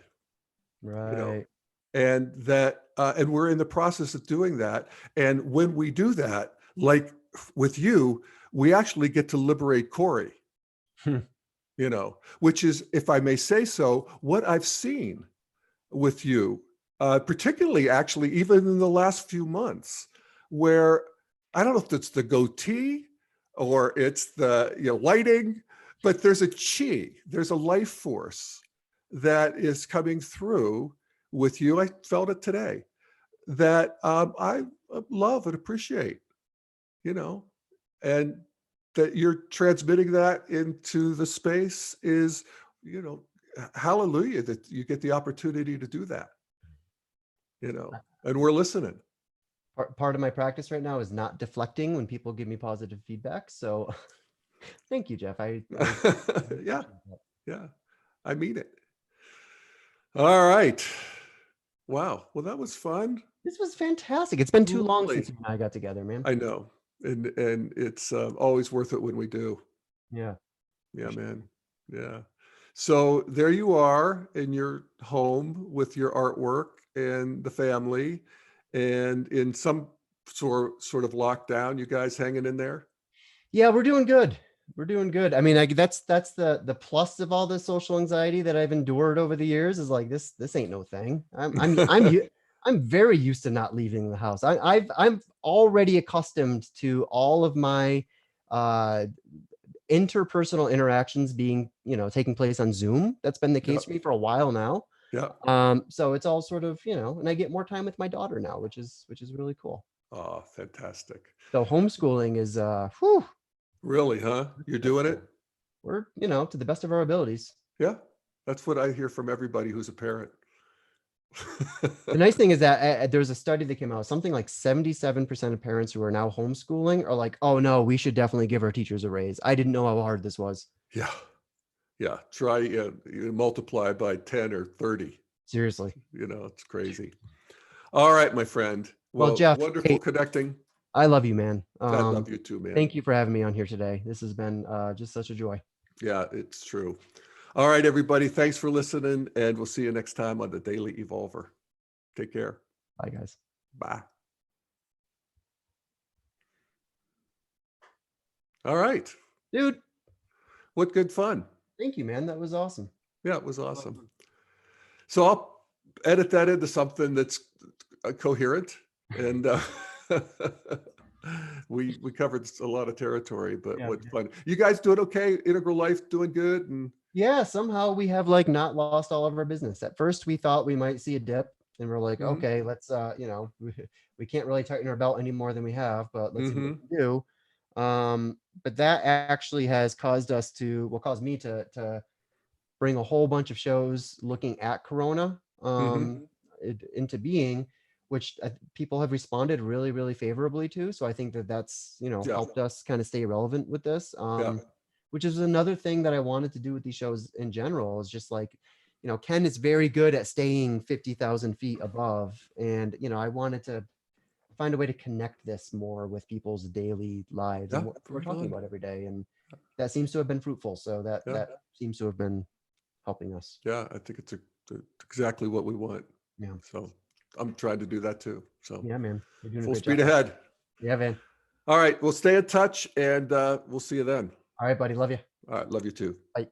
you know, Right. and we're in the process of doing that. And when we do that, like with you, we actually get to liberate Corey, Hmm. which is, if I may say so, what I've seen with you, particularly actually even in the last few months, where I don't know if it's the goatee or it's the lighting, but there's a life force that is coming through with you. I felt it today, that I love and appreciate, you know, and that you're transmitting that into the space is, you know, hallelujah that you get the opportunity to do that, and we're listening. Part of my practice right now is not deflecting when people give me positive feedback. So thank you, Jeff. I Yeah, appreciate that. yeah, I mean it. All right. Wow. Well, that was fun. This was fantastic. It's been too long since Really. you and I got together, man. I know. And it's always worth it when we do. Yeah, Yeah, for sure. man. Yeah. So there you are in your home with your artwork and the family, and in some sort of lockdown. You guys hanging in there? Yeah, we're doing good. We're doing good. I mean, that's the plus of all the social anxiety that I've endured over the years, is like this ain't no thing. I'm very used to not leaving the house. I'm already accustomed to all of my uh interpersonal interactions being, taking place on Zoom. That's been the Yeah. case for me for a while now. Yeah. So it's all sort of, and I get more time with my daughter now, which is really cool. Oh, fantastic. So homeschooling is whew, Really, huh? You're that's doing it? cool. We're, to the best of our abilities. Yeah. That's what I hear from everybody who's a parent. The nice thing is that there was a study that came out, something like 77% of parents who are now homeschooling are like, oh no, we should definitely give our teachers a raise. I didn't know how hard this was. Yeah. Yeah. Try, you multiply by 10 or 30. Seriously. It's crazy. All right, my friend. Well, Well, Jeff, wonderful hey, connecting. I love you, man. I love you too, man. Thank you for having me on here today. This has been just such a joy. Yeah, it's true. All right, everybody. Thanks for listening, and we'll see you next time on the Daily Evolver. Take care. Bye, guys. Bye. All right. Dude, What good fun. thank you, man. That was awesome. Yeah, it was awesome. So I'll edit that into something that's coherent, and we covered a lot of territory, but Yeah, we what did. fun. You guys doing okay? Integral Life doing good? And Yeah, somehow we have like not lost all of our business. At first, we thought we might see a dip, and we're like, mhm, okay, let's we can't really tighten our belt any more than we have, but let's see what mhm, we can do. But that actually has caused us to, well, caused me to bring a whole bunch of shows looking at Corona mhm, into being, which people have responded really, really favorably to. So I think that that's, yeah, helped us kind of stay relevant with this. yeah, Which is another thing that I wanted to do with these shows in general, is just like Ken is very good at staying 50,000 feet above. And, I wanted to find a way to connect this more with people's daily lives and Yeah, what we're right talking on. about every day. And that seems to have been fruitful. So Yeah, that seems to have been helping us. yeah. I think it's exactly what we want. Yeah. So I'm trying to do that too. So Yeah, man. You're doing a full great job. speed ahead. Yeah, man. All right, we'll stay in touch and we'll see you then. All right, buddy. Love you. All right, love you too. Bye.